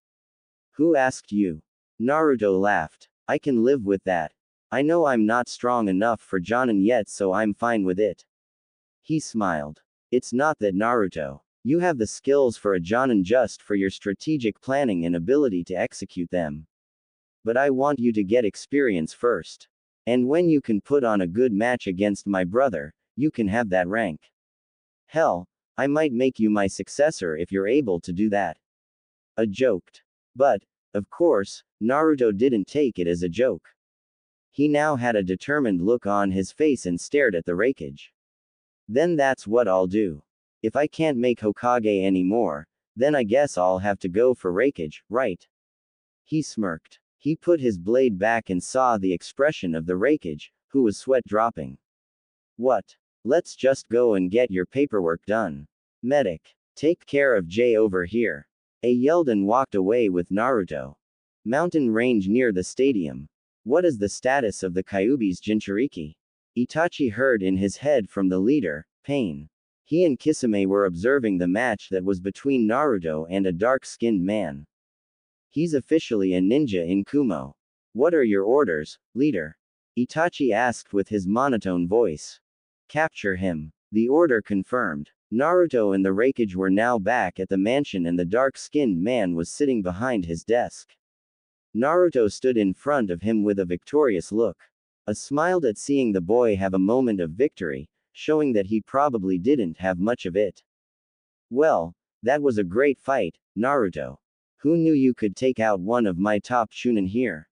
Who asked you? Naruto laughed. I can live with that. I know I'm not strong enough for Jonin yet so I'm fine with it. He smiled. It's not that Naruto. You have the skills for a Jonin just for your strategic planning and ability to execute them. But I want you to get experience first. And when you can put on a good match against my brother, you can have that rank. Hell, I might make you my successor if you're able to do that. A joked. But, of course, Naruto didn't take it as a joke. He now had a determined look on his face and stared at the Raikage. Then that's what I'll do. If I can't make Hokage anymore, then I guess I'll have to go for Raikage, right? He smirked. He put his blade back and saw the expression of the Raikage, who was sweat dropping. What? Let's just go and get your paperwork done. Medic. Take care of Jay over here. A yelled and walked away with Naruto. Mountain range near the stadium. What is the status of the Kyuubi's Jinchuriki? Itachi heard in his head from the leader, Pain. He and Kisame were observing the match that was between Naruto and a dark-skinned man. He's officially a ninja in Kumo. What are your orders, leader? Itachi asked with his monotone voice. Capture him. The order confirmed. Naruto and the Raikage were now back at the mansion and the dark-skinned man was sitting behind his desk. Naruto stood in front of him with a victorious look. Smiled at seeing the boy have a moment of victory, showing that he probably didn't have much of it. Well, that was a great fight, Naruto. Who knew you could take out one of my top chunin here?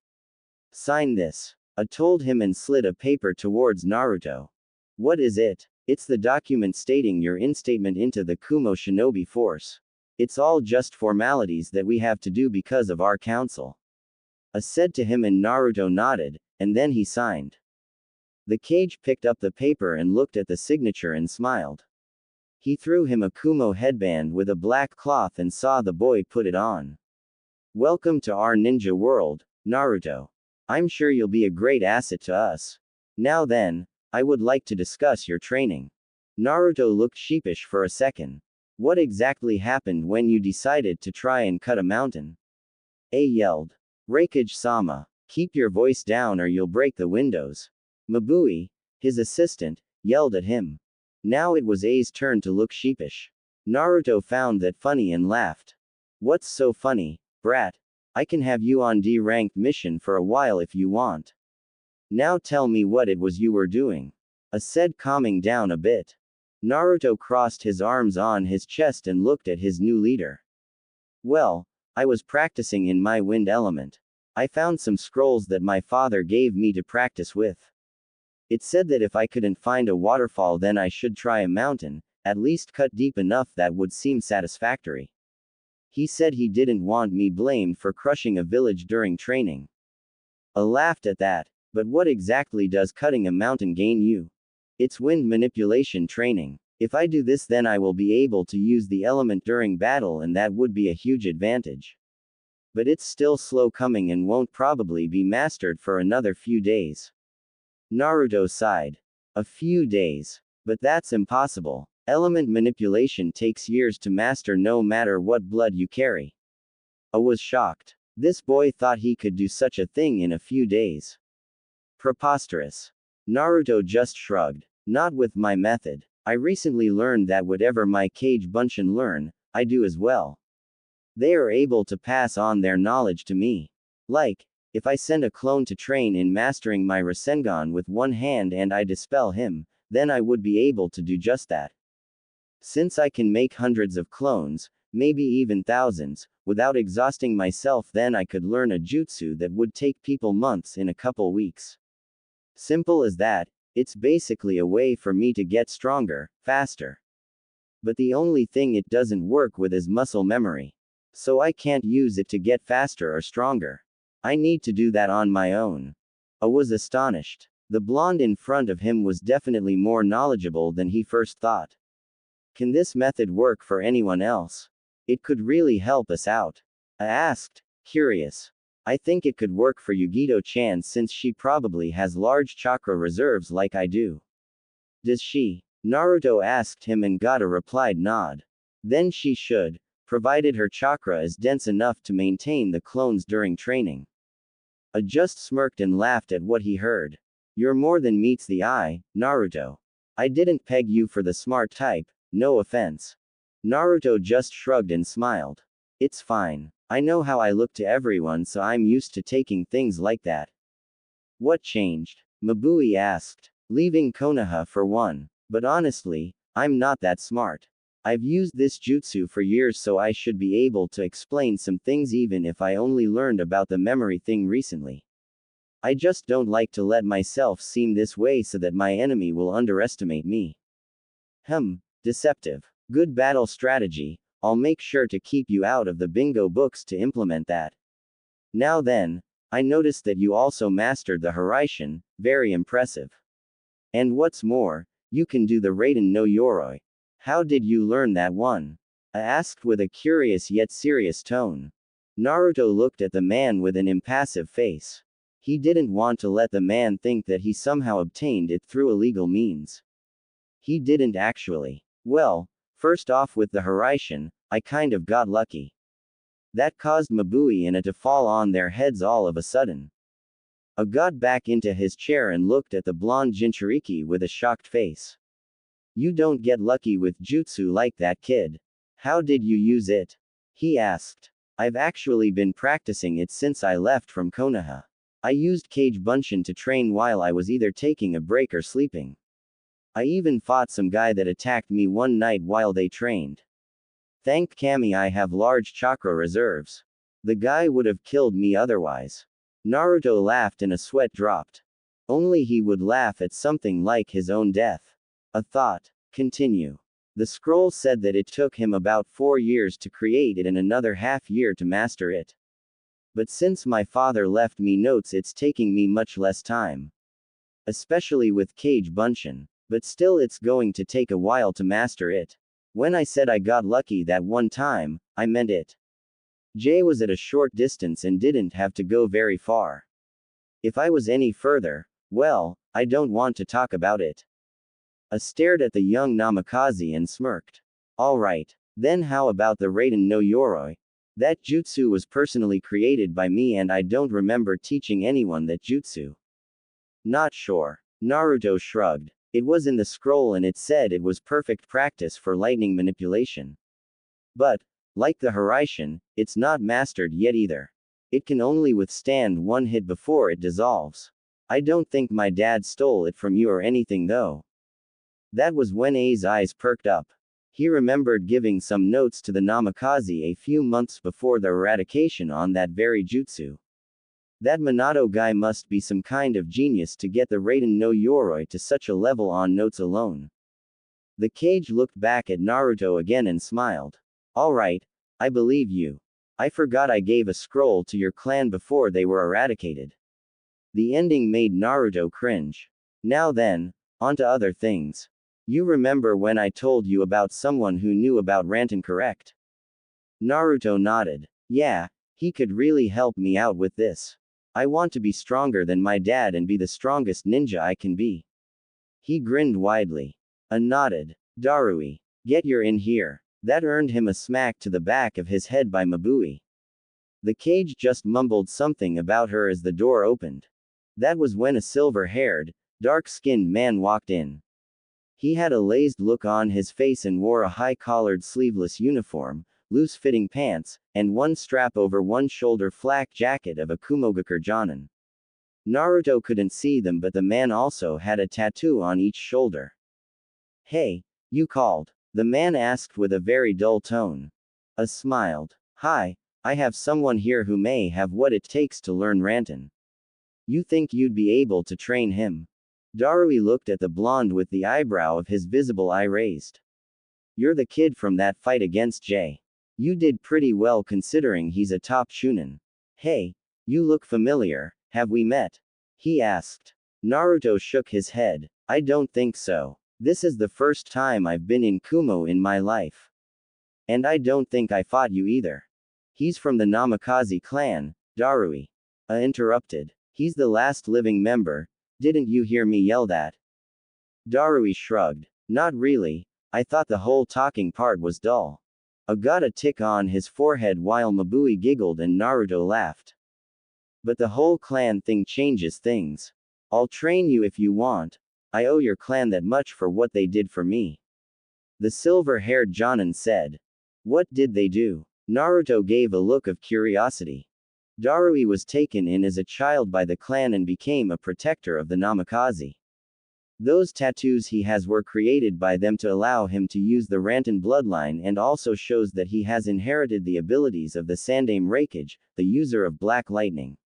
Sign this. Told him and slid a paper towards Naruto. What is it? It's the document stating your instatement into the Kumo shinobi force. It's all just formalities that we have to do because of our council. Said to him and Naruto nodded, and then he signed. The Kage picked up the paper and looked at the signature and smiled. He threw him a Kumo headband with a black cloth and saw the boy put it on. Welcome to our ninja world, Naruto. I'm sure you'll be a great asset to us. Now then, I would like to discuss your training. Naruto looked sheepish for a second. What exactly happened when you decided to try and cut a mountain? A yelled. Raikage-sama, keep your voice down or you'll break the windows. Mabui, his assistant, yelled at him. Now it was A's turn to look sheepish. Naruto found that funny and laughed. What's so funny, brat? I can have you on D-ranked mission for a while if you want. Now tell me what it was you were doing. Said calming down a bit. Naruto crossed his arms on his chest and looked at his new leader. Well, I was practicing in my wind element. I found some scrolls that my father gave me to practice with. It said that if I couldn't find a waterfall then I should try a mountain, at least cut deep enough that would seem satisfactory. He said he didn't want me blamed for crushing a village during training. I laughed at that, but what exactly does cutting a mountain gain you? It's wind manipulation training. If I do this then I will be able to use the element during battle and that would be a huge advantage. But it's still slow coming and won't probably be mastered for another few days. Naruto sighed. A few days. But that's impossible. Element manipulation takes years to master no matter what blood you carry. I was shocked. This boy thought he could do such a thing in a few days. Preposterous. Naruto just shrugged. Not with my method. I recently learned that whatever my Kage Bunshin learn, I do as well. They are able to pass on their knowledge to me. Like, if I send a clone to train in mastering my Rasengan with one hand and I dispel him, then I would be able to do just that. Since I can make hundreds of clones, maybe even thousands, without exhausting myself, then I could learn a jutsu that would take people months in a couple weeks. Simple as that. It's basically a way for me to get stronger, faster. But the only thing it doesn't work with is muscle memory. So I can't use it to get faster or stronger. I need to do that on my own. I was astonished. The blonde in front of him was definitely more knowledgeable than he first thought. Can this method work for anyone else? It could really help us out. I asked, curious. I think it could work for Yugito-chan since she probably has large chakra reserves like I do. Does she? Naruto asked him and got a replied nod. Then she should, provided her chakra is dense enough to maintain the clones during training. I just smirked and laughed at what he heard. You're more than meets the eye, Naruto. I didn't peg you for the smart type, no offense. Naruto just shrugged and smiled. It's fine. I know how I look to everyone, so I'm used to taking things like that. What changed? Mabui asked. Leaving Konoha for one. But honestly, I'm not that smart. I've used this jutsu for years, so I should be able to explain some things even if I only learned about the memory thing recently. I just don't like to let myself seem this way so that my enemy will underestimate me. Deceptive. Good battle strategy. I'll make sure to keep you out of the bingo books to implement that. Now then, I noticed that you also mastered the Haraishin, very impressive. And what's more, you can do the Raiden no Yoroi. How did you learn that one? I asked with a curious yet serious tone. Naruto looked at the man with an impassive face. He didn't want to let the man think that he somehow obtained it through illegal means. He didn't actually. Well, first off with the Harem, I kind of got lucky. That caused Mabui and A to fall on their heads all of a sudden. A got back into his chair and looked at the blonde Jinchuriki with a shocked face. You don't get lucky with jutsu like that, kid. How did you use it? He asked. I've actually been practicing it since I left from Konoha. I used Kage Bunshin to train while I was either taking a break or sleeping. I even fought some guy that attacked me one night while they trained. Thank Kami I have large chakra reserves. The guy would have killed me otherwise. Naruto laughed and a sweat dropped. Only he would laugh at something like his own death. A thought. Continue. The scroll said that it took him about 4 years to create it and another half year to master it. But since my father left me notes, it's taking me much less time. Especially with Kage Bunshin. But still, it's going to take a while to master it. When I said I got lucky that one time, I meant it. Jay was at a short distance and didn't have to go very far. If I was any further, well, I don't want to talk about it. I stared at the young Namikaze and smirked. Alright, then how about the Raiden no Yoroi? That jutsu was personally created by me and I don't remember teaching anyone that jutsu. Not sure. Naruto shrugged. It was in the scroll and it said it was perfect practice for lightning manipulation. But, like the Harem, it's not mastered yet either. It can only withstand one hit before it dissolves. I don't think my dad stole it from you or anything though. That was when A's eyes perked up. He remembered giving some notes to the Namikaze a few months before the eradication on that very jutsu. That Minato guy must be some kind of genius to get the Raiden no Yoroi to such a level on notes alone. The Kage looked back at Naruto again and smiled. Alright, I believe you. I forgot I gave a scroll to your clan before they were eradicated. The ending made Naruto cringe. Now then, on to other things. You remember when I told you about someone who knew about Rantan, correct? Naruto nodded. Yeah, he could really help me out with this. I want to be stronger than my dad and be the strongest ninja I can be. He grinned widely. Nodded. Darui. Get your in here. That earned him a smack to the back of his head by Mabui. The Kage just mumbled something about her as the door opened. That was when a silver-haired, dark-skinned man walked in. He had a lazed look on his face and wore a high-collared sleeveless uniform, loose-fitting pants, and one strap over one shoulder flak jacket of a Kumogakur Jonin. Naruto couldn't see them, but the man also had a tattoo on each shoulder. Hey, you called? The man asked with a very dull tone. A smiled. Hi, I have someone here who may have what it takes to learn Rantan. You think you'd be able to train him? Darui looked at the blonde with the eyebrow of his visible eye raised. You're the kid from that fight against Jay. You did pretty well considering he's a top shunin. Hey, you look familiar, have we met? He asked. Naruto shook his head. I don't think so. This is the first time I've been in Kumo in my life. And I don't think I fought you either. He's from the Namikaze clan, Darui. Interrupted. He's the last living member. Didn't you hear me yell that? Darui shrugged. Not really, I thought the whole talking part was dull. Got a tick on his forehead while Mabui giggled and Naruto laughed. But the whole clan thing changes things. I'll train you if you want. I owe your clan that much for what they did for me. The silver-haired Jonin said. What did they do? Naruto gave a look of curiosity. Darui was taken in as a child by the clan and became a protector of the Namikaze. Those tattoos he has were created by them to allow him to use the Rantan bloodline and also shows that he has inherited the abilities of the Sandaime Raikage, the user of Black Lightning.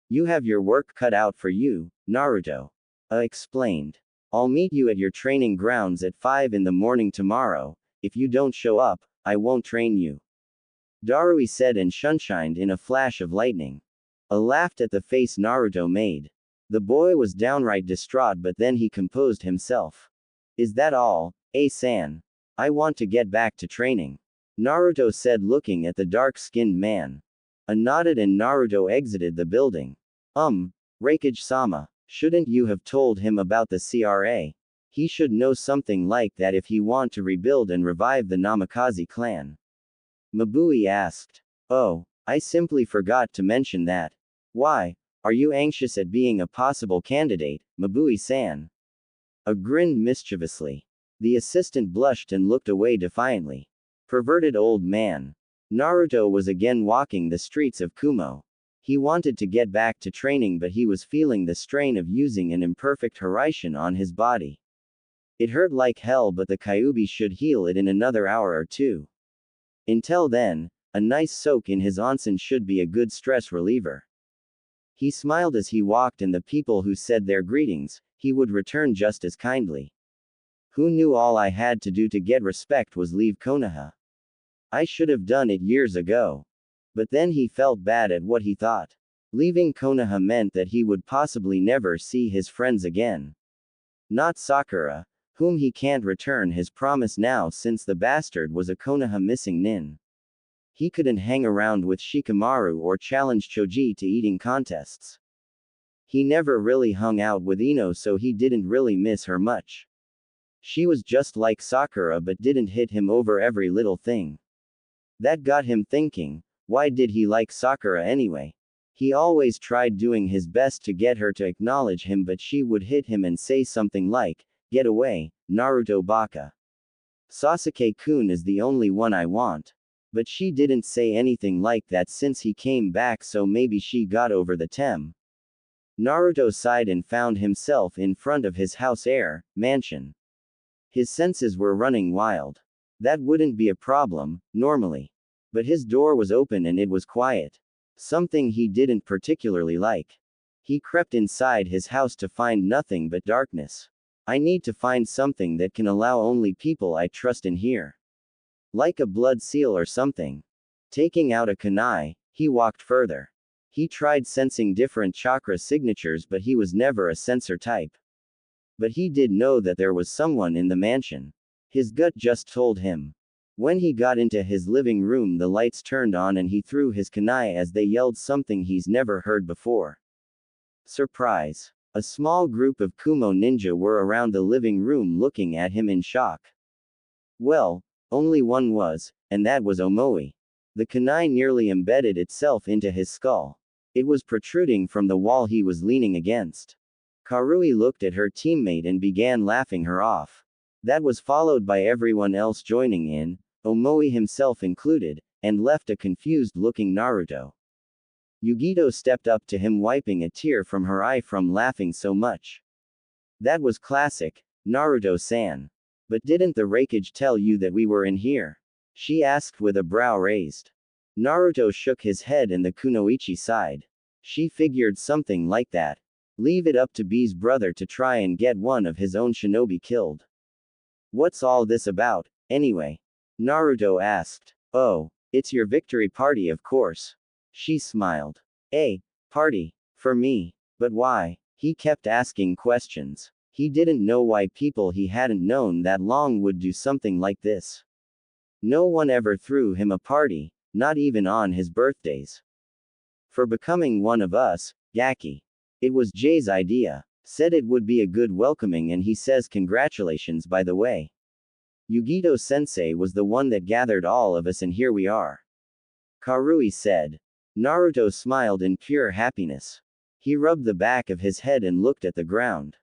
You have your work cut out for you, Naruto. Explained. I'll meet you at your training grounds at 5 in the morning tomorrow. If you don't show up, I won't train you. Darui said and sunshined in a flash of lightning. Laughed at the face Naruto made. The boy was downright distraught, but then he composed himself. Is that all, A-san? I want to get back to training. Naruto said, looking at the dark-skinned man. A nodded and Naruto exited the building. Reikage-sama, shouldn't you have told him about the CRA? He should know something like that if he want to rebuild and revive the Namikaze clan. Mabui asked. Oh, I simply forgot to mention that. Why, are you anxious at being a possible candidate, Mabui-san? A grinned mischievously. The assistant blushed and looked away defiantly. Perverted old man. Naruto was again walking the streets of Kumo. He wanted to get back to training, but he was feeling the strain of using an imperfect Hiraishin on his body. It hurt like hell, but the Kyuubi should heal it in another hour or two. Until then, a nice soak in his onsen should be a good stress reliever. He smiled as he walked, and the people who said their greetings, he would return just as kindly. Who knew all I had to do to get respect was leave Konoha? I should have done it years ago. But then he felt bad at what he thought. Leaving Konoha meant that he would possibly never see his friends again. Not Sakura, whom he can't return his promise now since the bastard was a Konoha missing nin. He couldn't hang around with Shikamaru or challenge Choji to eating contests. He never really hung out with Ino, so he didn't really miss her much. She was just like Sakura but didn't hit him over every little thing. That got him thinking, why did he like Sakura anyway? He always tried doing his best to get her to acknowledge him, but she would hit him and say something like, "Get away, Naruto baka. Sasuke-kun is the only one I want." But she didn't say anything like that since he came back, so maybe she got over the tem. Naruto sighed and found himself in front of his mansion. His senses were running wild. That wouldn't be a problem, normally. But his door was open and it was quiet. Something he didn't particularly like. He crept inside his house to find nothing but darkness. I need to find something that can allow only people I trust in here. Like a blood seal or something. Taking out a kunai, he walked further. He tried sensing different chakra signatures, but he was never a sensor type. But he did know that there was someone in the mansion. His gut just told him. When he got into his living room, the lights turned on and he threw his kunai as they yelled something he's never heard before. Surprise. A small group of Kumo ninja were around the living room looking at him in shock. Well, only one was, and that was Omoi. The kunai nearly embedded itself into his skull. It was protruding from the wall he was leaning against. Karui looked at her teammate and began laughing her off. That was followed by everyone else joining in, Omoi himself included, and left a confused-looking Naruto. Yugito stepped up to him, wiping a tear from her eye from laughing so much. That was classic, Naruto-san. But didn't the Reikage tell you that we were in here? She asked with a brow raised. Naruto shook his head and the kunoichi sighed. She figured something like that. Leave it up to B's brother to try and get one of his own shinobi killed. What's all this about, anyway? Naruto asked. Oh, it's your victory party, of course. She smiled. Party? For me? But why? He kept asking questions. He didn't know why people he hadn't known that long would do something like this. No one ever threw him a party, not even on his birthdays. For becoming one of us, Gaki. It was Jay's idea. Said it would be a good welcoming, and he says congratulations by the way. Yugito-sensei was the one that gathered all of us, and here we are. Karui said. Naruto smiled in pure happiness. He rubbed the back of his head and looked at the ground.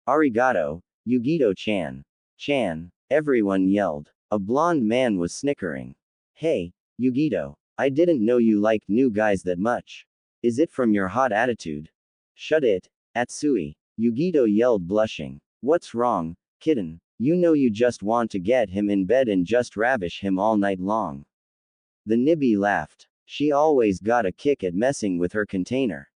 Arigato, Yugito-chan. Everyone yelled. A blonde man was snickering. Hey, Yugito, I didn't know you liked new guys that much. Is it from your hot attitude? Shut it, Atsui, Yugito yelled, blushing. What's wrong, kitten? You know you just want to get him in bed and just ravish him all night long. The Nibby laughed. She always got a kick at messing with her container.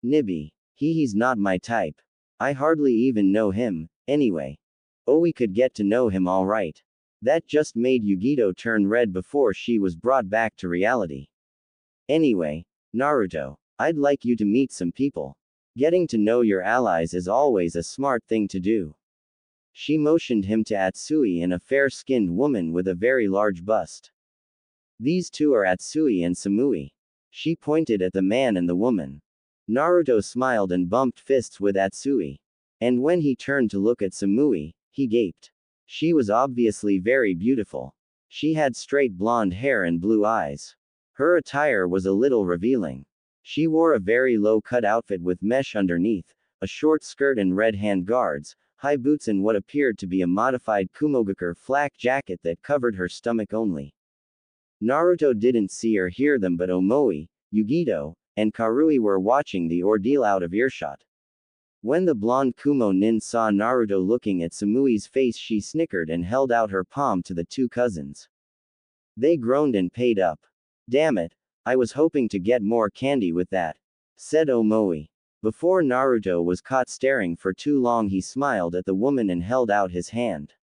Nibby. He's not my type. I hardly even know him, anyway. Oh, we could get to know him all right. That just made Yugito turn red before she was brought back to reality. Anyway, Naruto, I'd like you to meet some people. Getting to know your allies is always a smart thing to do. She motioned him to Atsui and a fair-skinned woman with a very large bust. These two are Atsui and Samui. She pointed at the man and the woman. Naruto smiled and bumped fists with Atsui. And when he turned to look at Samui, he gaped. She was obviously very beautiful. She had straight blonde hair and blue eyes. Her attire was a little revealing. She wore a very low-cut outfit with mesh underneath, a short skirt and red hand guards, high boots and what appeared to be a modified Kumogakure flak jacket that covered her stomach only. Naruto didn't see or hear them, but Omoi, Yugito, and Karui were watching the ordeal out of earshot. When the blonde Kumo nin saw Naruto looking at Samui's face, she snickered and held out her palm to the two cousins. They groaned and paid up. Damn it, I was hoping to get more candy with that, said Omoi. Before Naruto was caught staring for too long, he smiled at the woman and held out his hand.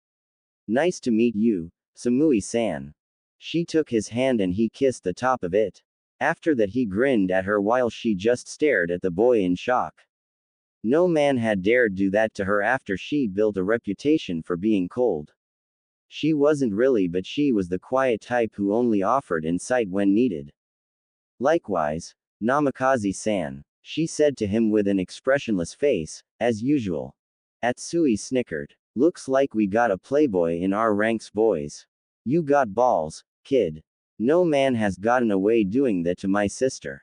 Nice to meet you, Samui-san. She took his hand and he kissed the top of it. After that he grinned at her while she just stared at the boy in shock. No man had dared do that to her after she built a reputation for being cold. She wasn't really, but she was the quiet type who only offered insight when needed. Likewise, Namikaze-san, she said to him with an expressionless face, as usual. Atsui snickered. Looks like we got a playboy in our ranks, boys. You got balls, kid. No man has gotten away doing that to my sister.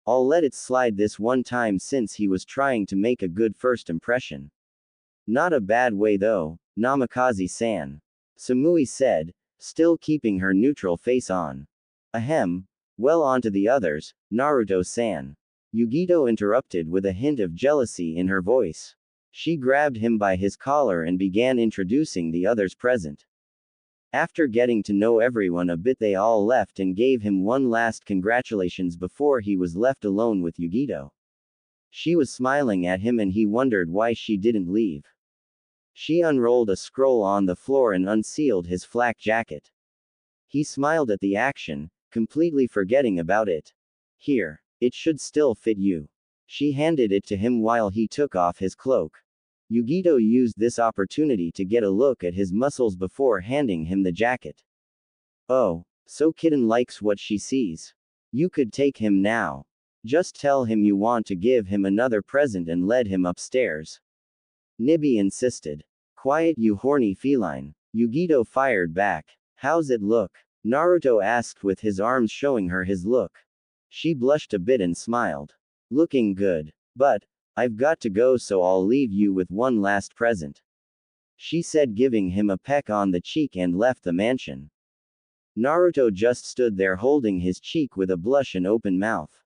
I'll let it slide this one time since he was trying to make a good first impression. Not a bad way though, Namikaze-san. Samui said, still keeping her neutral face on. Ahem. Well, on to the others, Naruto-san. Yugito interrupted with a hint of jealousy in her voice. She grabbed him by his collar and began introducing the others present. After getting to know everyone a bit, they all left and gave him one last congratulations before he was left alone with Yugito. She was smiling at him and he wondered why she didn't leave. She unrolled a scroll on the floor and unsealed his flak jacket. He smiled at the action, completely forgetting about it. Here, it should still fit you. She handed it to him while he took off his cloak. Yugito used this opportunity to get a look at his muscles before handing him the jacket. Oh, so Kitten likes what she sees. You could take him now. Just tell him you want to give him another present and lead him upstairs. Nibi insisted. Quiet, you horny feline. Yugito fired back. How's it look? Naruto asked with his arms showing her his look. She blushed a bit and smiled. Looking good. But, I've got to go, so I'll leave you with one last present. She said, giving him a peck on the cheek, and left the mansion. Naruto just stood there holding his cheek with a blush and open mouth.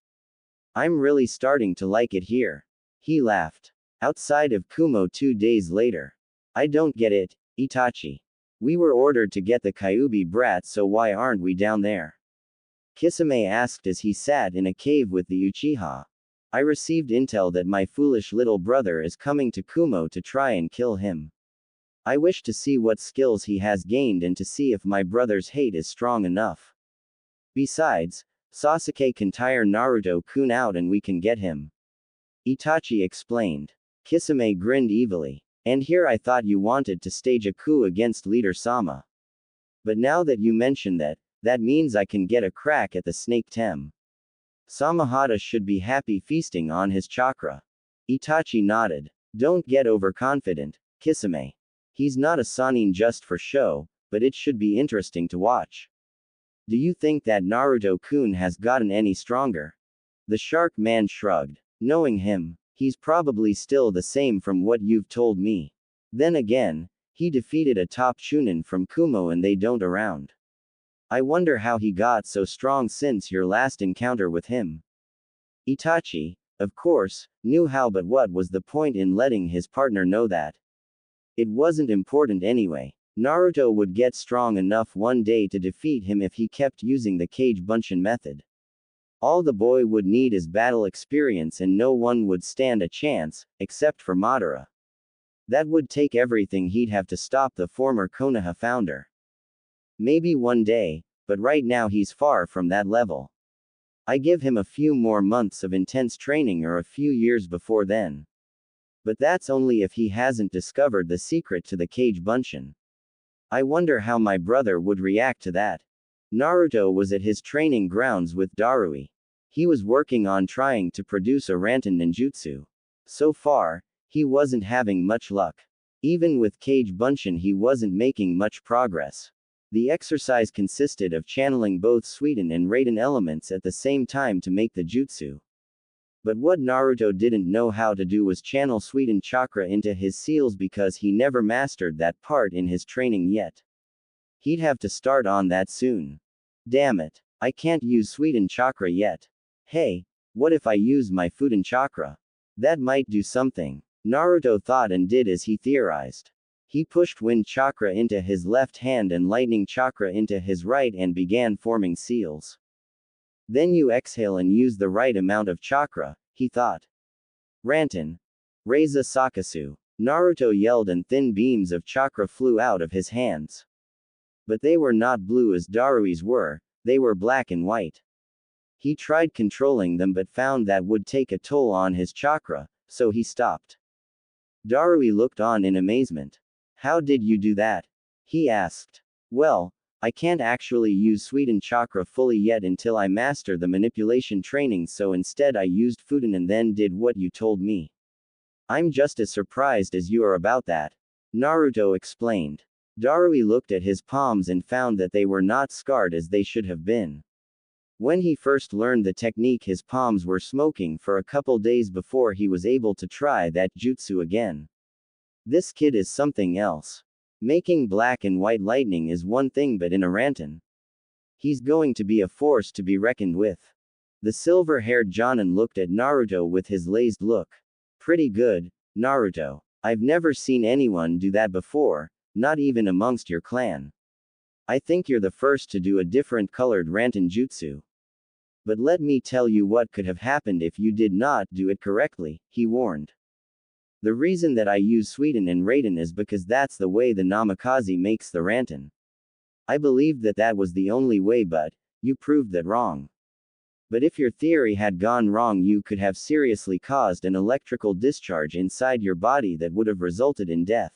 I'm really starting to like it here. He laughed. Outside of Kumo 2 days later. I don't get it, Itachi. We were ordered to get the Kyuubi brats, so why aren't we down there? Kisame asked as he sat in a cave with the Uchiha. I received intel that my foolish little brother is coming to Kumo to try and kill him. I wish to see what skills he has gained and to see if my brother's hate is strong enough. Besides, Sasuke can tire Naruto-kun out and we can get him. Itachi explained. Kisame grinned evilly. And here I thought you wanted to stage a coup against Leader Sama. But now that you mention that, that means I can get a crack at the Snake Tem. Samahata should be happy feasting on his chakra. Itachi nodded. Don't get overconfident, Kisame. He's not a Sannin just for show, but it should be interesting to watch. Do you think that Naruto-kun has gotten any stronger? The shark man shrugged. Knowing him, he's probably still the same from what you've told me. Then again, he defeated a top Chunin from Kumo and they don't around. I wonder how he got so strong since your last encounter with him. Itachi, of course, knew how, but what was the point in letting his partner know that? It wasn't important anyway. Naruto would get strong enough one day to defeat him if he kept using the Kage Bunshin method. All the boy would need is battle experience, and no one would stand a chance, except for Madara. That would take everything he'd have to stop the former Konoha founder. Maybe one day, but right now he's far from that level. I give him a few more months of intense training or a few years before then. But that's only if he hasn't discovered the secret to the Kage Bunshin. I wonder how my brother would react to that. Naruto was at his training grounds with Darui. He was working on trying to produce a Rantan ninjutsu. So far, he wasn't having much luck. Even with Kage Bunshin, he wasn't making much progress. The exercise consisted of channeling both Suiten and Raiden elements at the same time to make the jutsu. But what Naruto didn't know how to do was channel Suiten chakra into his seals because he never mastered that part in his training yet. He'd have to start on that soon. Damn it, I can't use Suiten chakra yet. Hey, what if I use my Futen chakra? That might do something. Naruto thought and did as he theorized. He pushed wind chakra into his left hand and lightning chakra into his right and began forming seals. Then you exhale and use the right amount of chakra, he thought. Rantan. Reiza Sakasu. Naruto yelled and thin beams of chakra flew out of his hands. But they were not blue as Darui's were, they were black and white. He tried controlling them but found that would take a toll on his chakra, so he stopped. Darui looked on in amazement. How did you do that? He asked. Well, I can't actually use Suiten chakra fully yet until I master the manipulation training, so instead I used Futen and then did what you told me. I'm just as surprised as you are about that. Naruto explained. Darui looked at his palms and found that they were not scarred as they should have been. When he first learned the technique, his palms were smoking for a couple days before he was able to try that jutsu again. This kid is something else. Making black and white lightning is one thing, but in a Rantan, he's going to be a force to be reckoned with. The silver-haired Jonin looked at Naruto with his lazed look. Pretty good, Naruto. I've never seen anyone do that before, not even amongst your clan. I think you're the first to do a different colored Rantan jutsu. But let me tell you what could have happened if you did not do it correctly, he warned. The reason that I use Suiten and Raiden is because that's the way the Namikaze makes the Rantan. I believed that that was the only way, but you proved that wrong. But if your theory had gone wrong, you could have seriously caused an electrical discharge inside your body that would have resulted in death.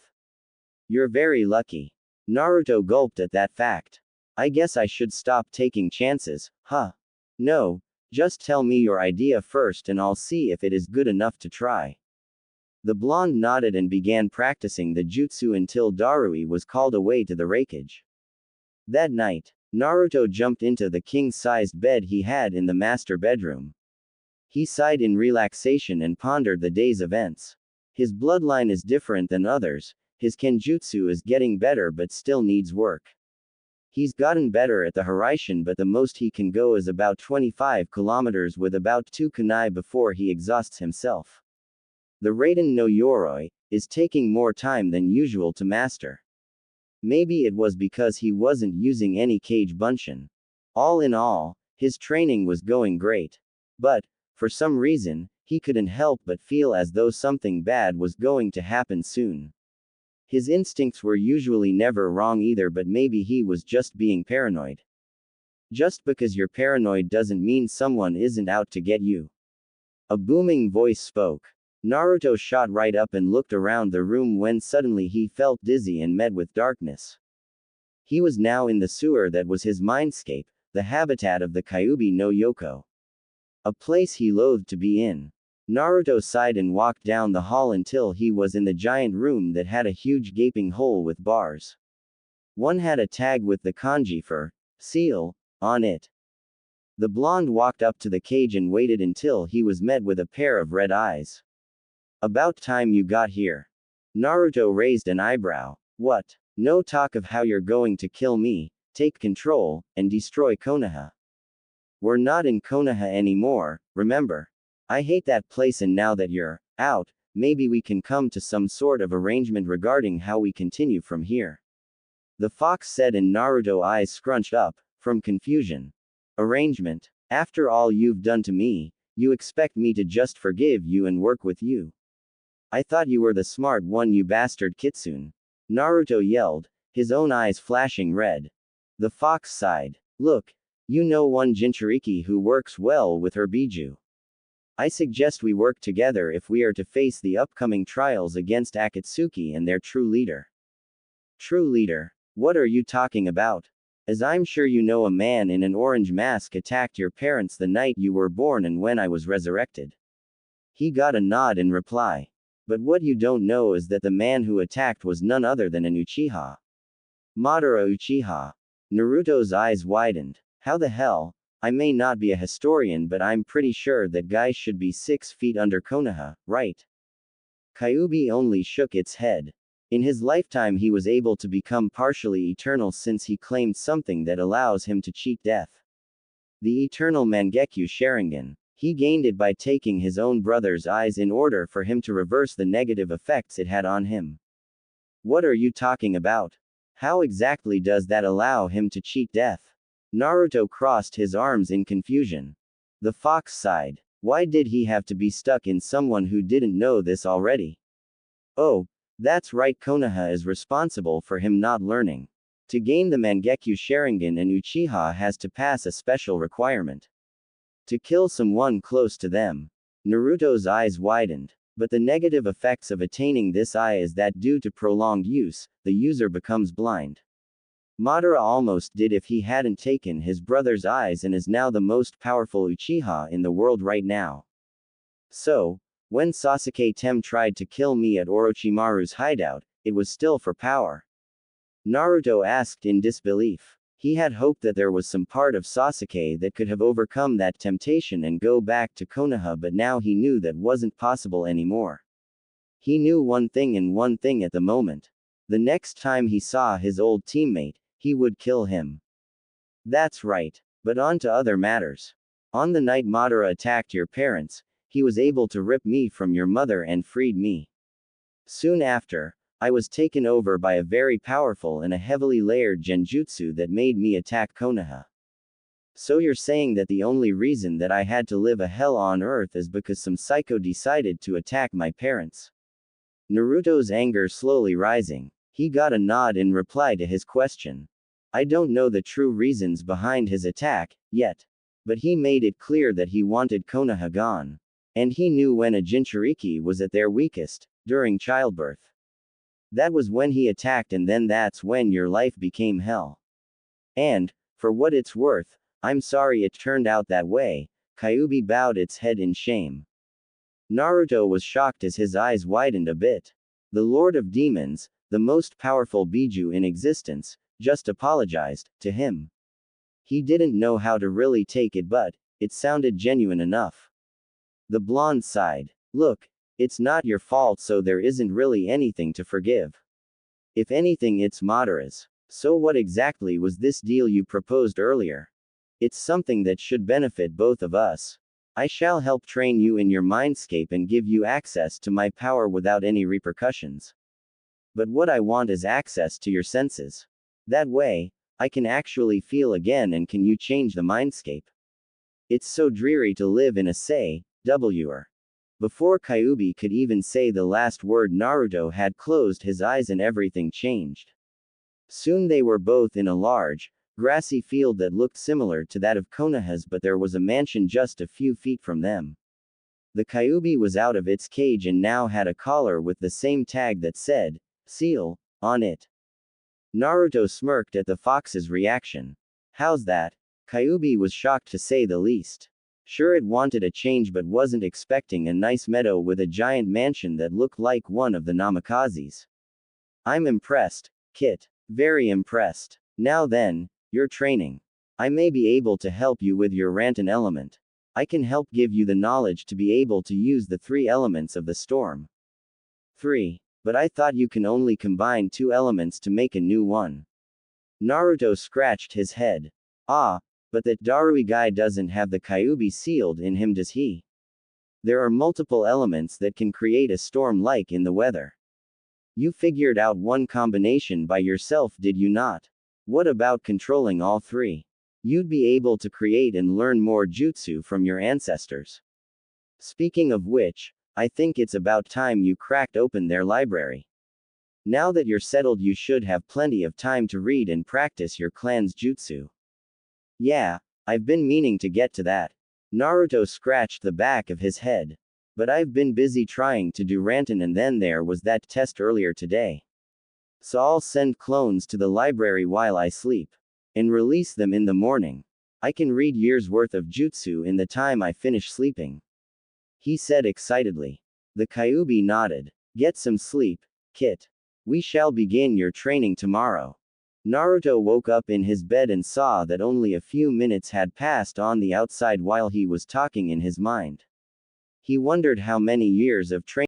You're very lucky. Naruto gulped at that fact. I guess I should stop taking chances, huh? No, just tell me your idea first and I'll see if it is good enough to try. The blonde nodded and began practicing the jutsu until Darui was called away to the raikage. That night, Naruto jumped into the king-sized bed he had in the master bedroom. He sighed in relaxation and pondered the day's events. His bloodline is different than others, his kenjutsu is getting better but still needs work. He's gotten better at the Haraishin, but the most he can go is about 25 kilometers with about 2 kunai before he exhausts himself. The Raiden no Yoroi is taking more time than usual to master. Maybe it was because he wasn't using any Kage Bunshin. All in all, his training was going great. But, for some reason, he couldn't help but feel as though something bad was going to happen soon. His instincts were usually never wrong either, but maybe he was just being paranoid. Just because you're paranoid doesn't mean someone isn't out to get you. A booming voice spoke. Naruto shot right up and looked around the room when suddenly he felt dizzy and met with darkness. He was now in the sewer that was his mindscape, the habitat of the Kyuubi no Yoko. A place he loathed to be in. Naruto sighed and walked down the hall until he was in the giant room that had a huge gaping hole with bars. One had a tag with the kanji for seal on it. The blonde walked up to the cage and waited until he was met with a pair of red eyes. About time you got here. Naruto raised an eyebrow. What? No talk of how you're going to kill me, take control, and destroy Konoha. We're not in Konoha anymore, remember? I hate that place, and now that you're out, maybe we can come to some sort of arrangement regarding how we continue from here. The fox said, and Naruto's eyes scrunched up, from confusion. Arrangement? After all you've done to me, you expect me to just forgive you and work with you? I thought you were the smart one, you bastard Kitsune. Naruto yelled, his own eyes flashing red. The fox sighed. Look, you know one Jinchuriki who works well with her Biju. I suggest we work together if we are to face the upcoming trials against Akatsuki and their true leader. True leader? What are you talking about? As I'm sure you know, a man in an orange mask attacked your parents the night you were born and when I was resurrected. He got a nod in reply. But what you don't know is that the man who attacked was none other than an Uchiha. Madara Uchiha. Naruto's eyes widened. How the hell? I may not be a historian, but I'm pretty sure that guy should be 6 feet under Konoha, right? Kyuubi only shook its head. In his lifetime he was able to become partially eternal since he claimed something that allows him to cheat death. The eternal Mangekyo Sharingan. He gained it by taking his own brother's eyes in order for him to reverse the negative effects it had on him. What are you talking about? How exactly does that allow him to cheat death? Naruto crossed his arms in confusion. The fox sighed. Why did he have to be stuck in someone who didn't know this already? Oh, that's right, Konoha is responsible for him not learning. To gain the Mangekyo Sharingan, an Uchiha has to pass a special requirement. To kill someone close to them. Naruto's eyes widened. But the negative effects of attaining this eye is that due to prolonged use, the user becomes blind. Madara almost did if he hadn't taken his brother's eyes and is now the most powerful Uchiha in the world right now. So, when Sasuke Tem tried to kill me at Orochimaru's hideout, it was still for power? Naruto asked in disbelief. He had hoped that there was some part of Sasuke that could have overcome that temptation and go back to Konoha, but now he knew that wasn't possible anymore. He knew one thing and one thing at the moment. The next time he saw his old teammate, he would kill him. That's right. But on to other matters. On the night Madara attacked your parents, he was able to rip me from your mother and freed me. Soon after, I was taken over by a very powerful and a heavily layered genjutsu that made me attack Konoha. So you're saying that the only reason that I had to live a hell on earth is because some psycho decided to attack my parents? Naruto's anger slowly rising. He got a nod in reply to his question. I don't know the true reasons behind his attack, yet. But he made it clear that he wanted Konoha gone. And he knew when a Jinchuriki was at their weakest, during childbirth. That was when he attacked, and then that's when your life became hell. And, for what it's worth, I'm sorry it turned out that way. Kyuubi bowed its head in shame. Naruto was shocked as his eyes widened a bit. The Lord of Demons, the most powerful Biju in existence, just apologized to him. He didn't know how to really take it, but it sounded genuine enough. The blonde sighed. Look, it's not your fault, so there isn't really anything to forgive. If anything, it's Madara's. So what exactly was this deal you proposed earlier? It's something that should benefit both of us. I shall help train you in your mindscape and give you access to my power without any repercussions. But what I want is access to your senses. That way, I can actually feel again, and can you change the mindscape? It's so dreary to live in a say-wr. Before Kyuubi could even say the last word, Naruto had closed his eyes and everything changed. Soon they were both in a large, grassy field that looked similar to that of Konoha's, but there was a mansion just a few feet from them. The Kyuubi was out of its cage and now had a collar with the same tag that said, "Seal," on it. Naruto smirked at the fox's reaction. How's that? Kyuubi was shocked to say the least. Sure, it wanted a change but wasn't expecting a nice meadow with a giant mansion that looked like one of the Namakazes. I'm impressed, Kit. Very impressed. Now then, your training. I may be able to help you with your Rantan element. I can help give you the knowledge to be able to use the 3 elements of the storm. 3. But I thought you can only combine 2 elements to make a new one. Naruto scratched his head. Ah, but that Darui guy doesn't have the Kyuubi sealed in him, does he? There are multiple elements that can create a storm, like in the weather. You figured out one combination by yourself, did you not? What about controlling all 3? You'd be able to create and learn more jutsu from your ancestors. Speaking of which, I think it's about time you cracked open their library. Now that you're settled, you should have plenty of time to read and practice your clan's jutsu. Yeah, I've been meaning to get to that. Naruto scratched the back of his head. But I've been busy trying to do Rantan, and then there was that test earlier today. So I'll send clones to the library while I sleep. and release them in the morning. I can read years' worth of jutsu in the time I finish sleeping. He said excitedly. The Kyuubi nodded. Get some sleep, Kit. We shall begin your training tomorrow. Naruto woke up in his bed and saw that only a few minutes had passed on the outside while he was talking in his mind. He wondered how many years of training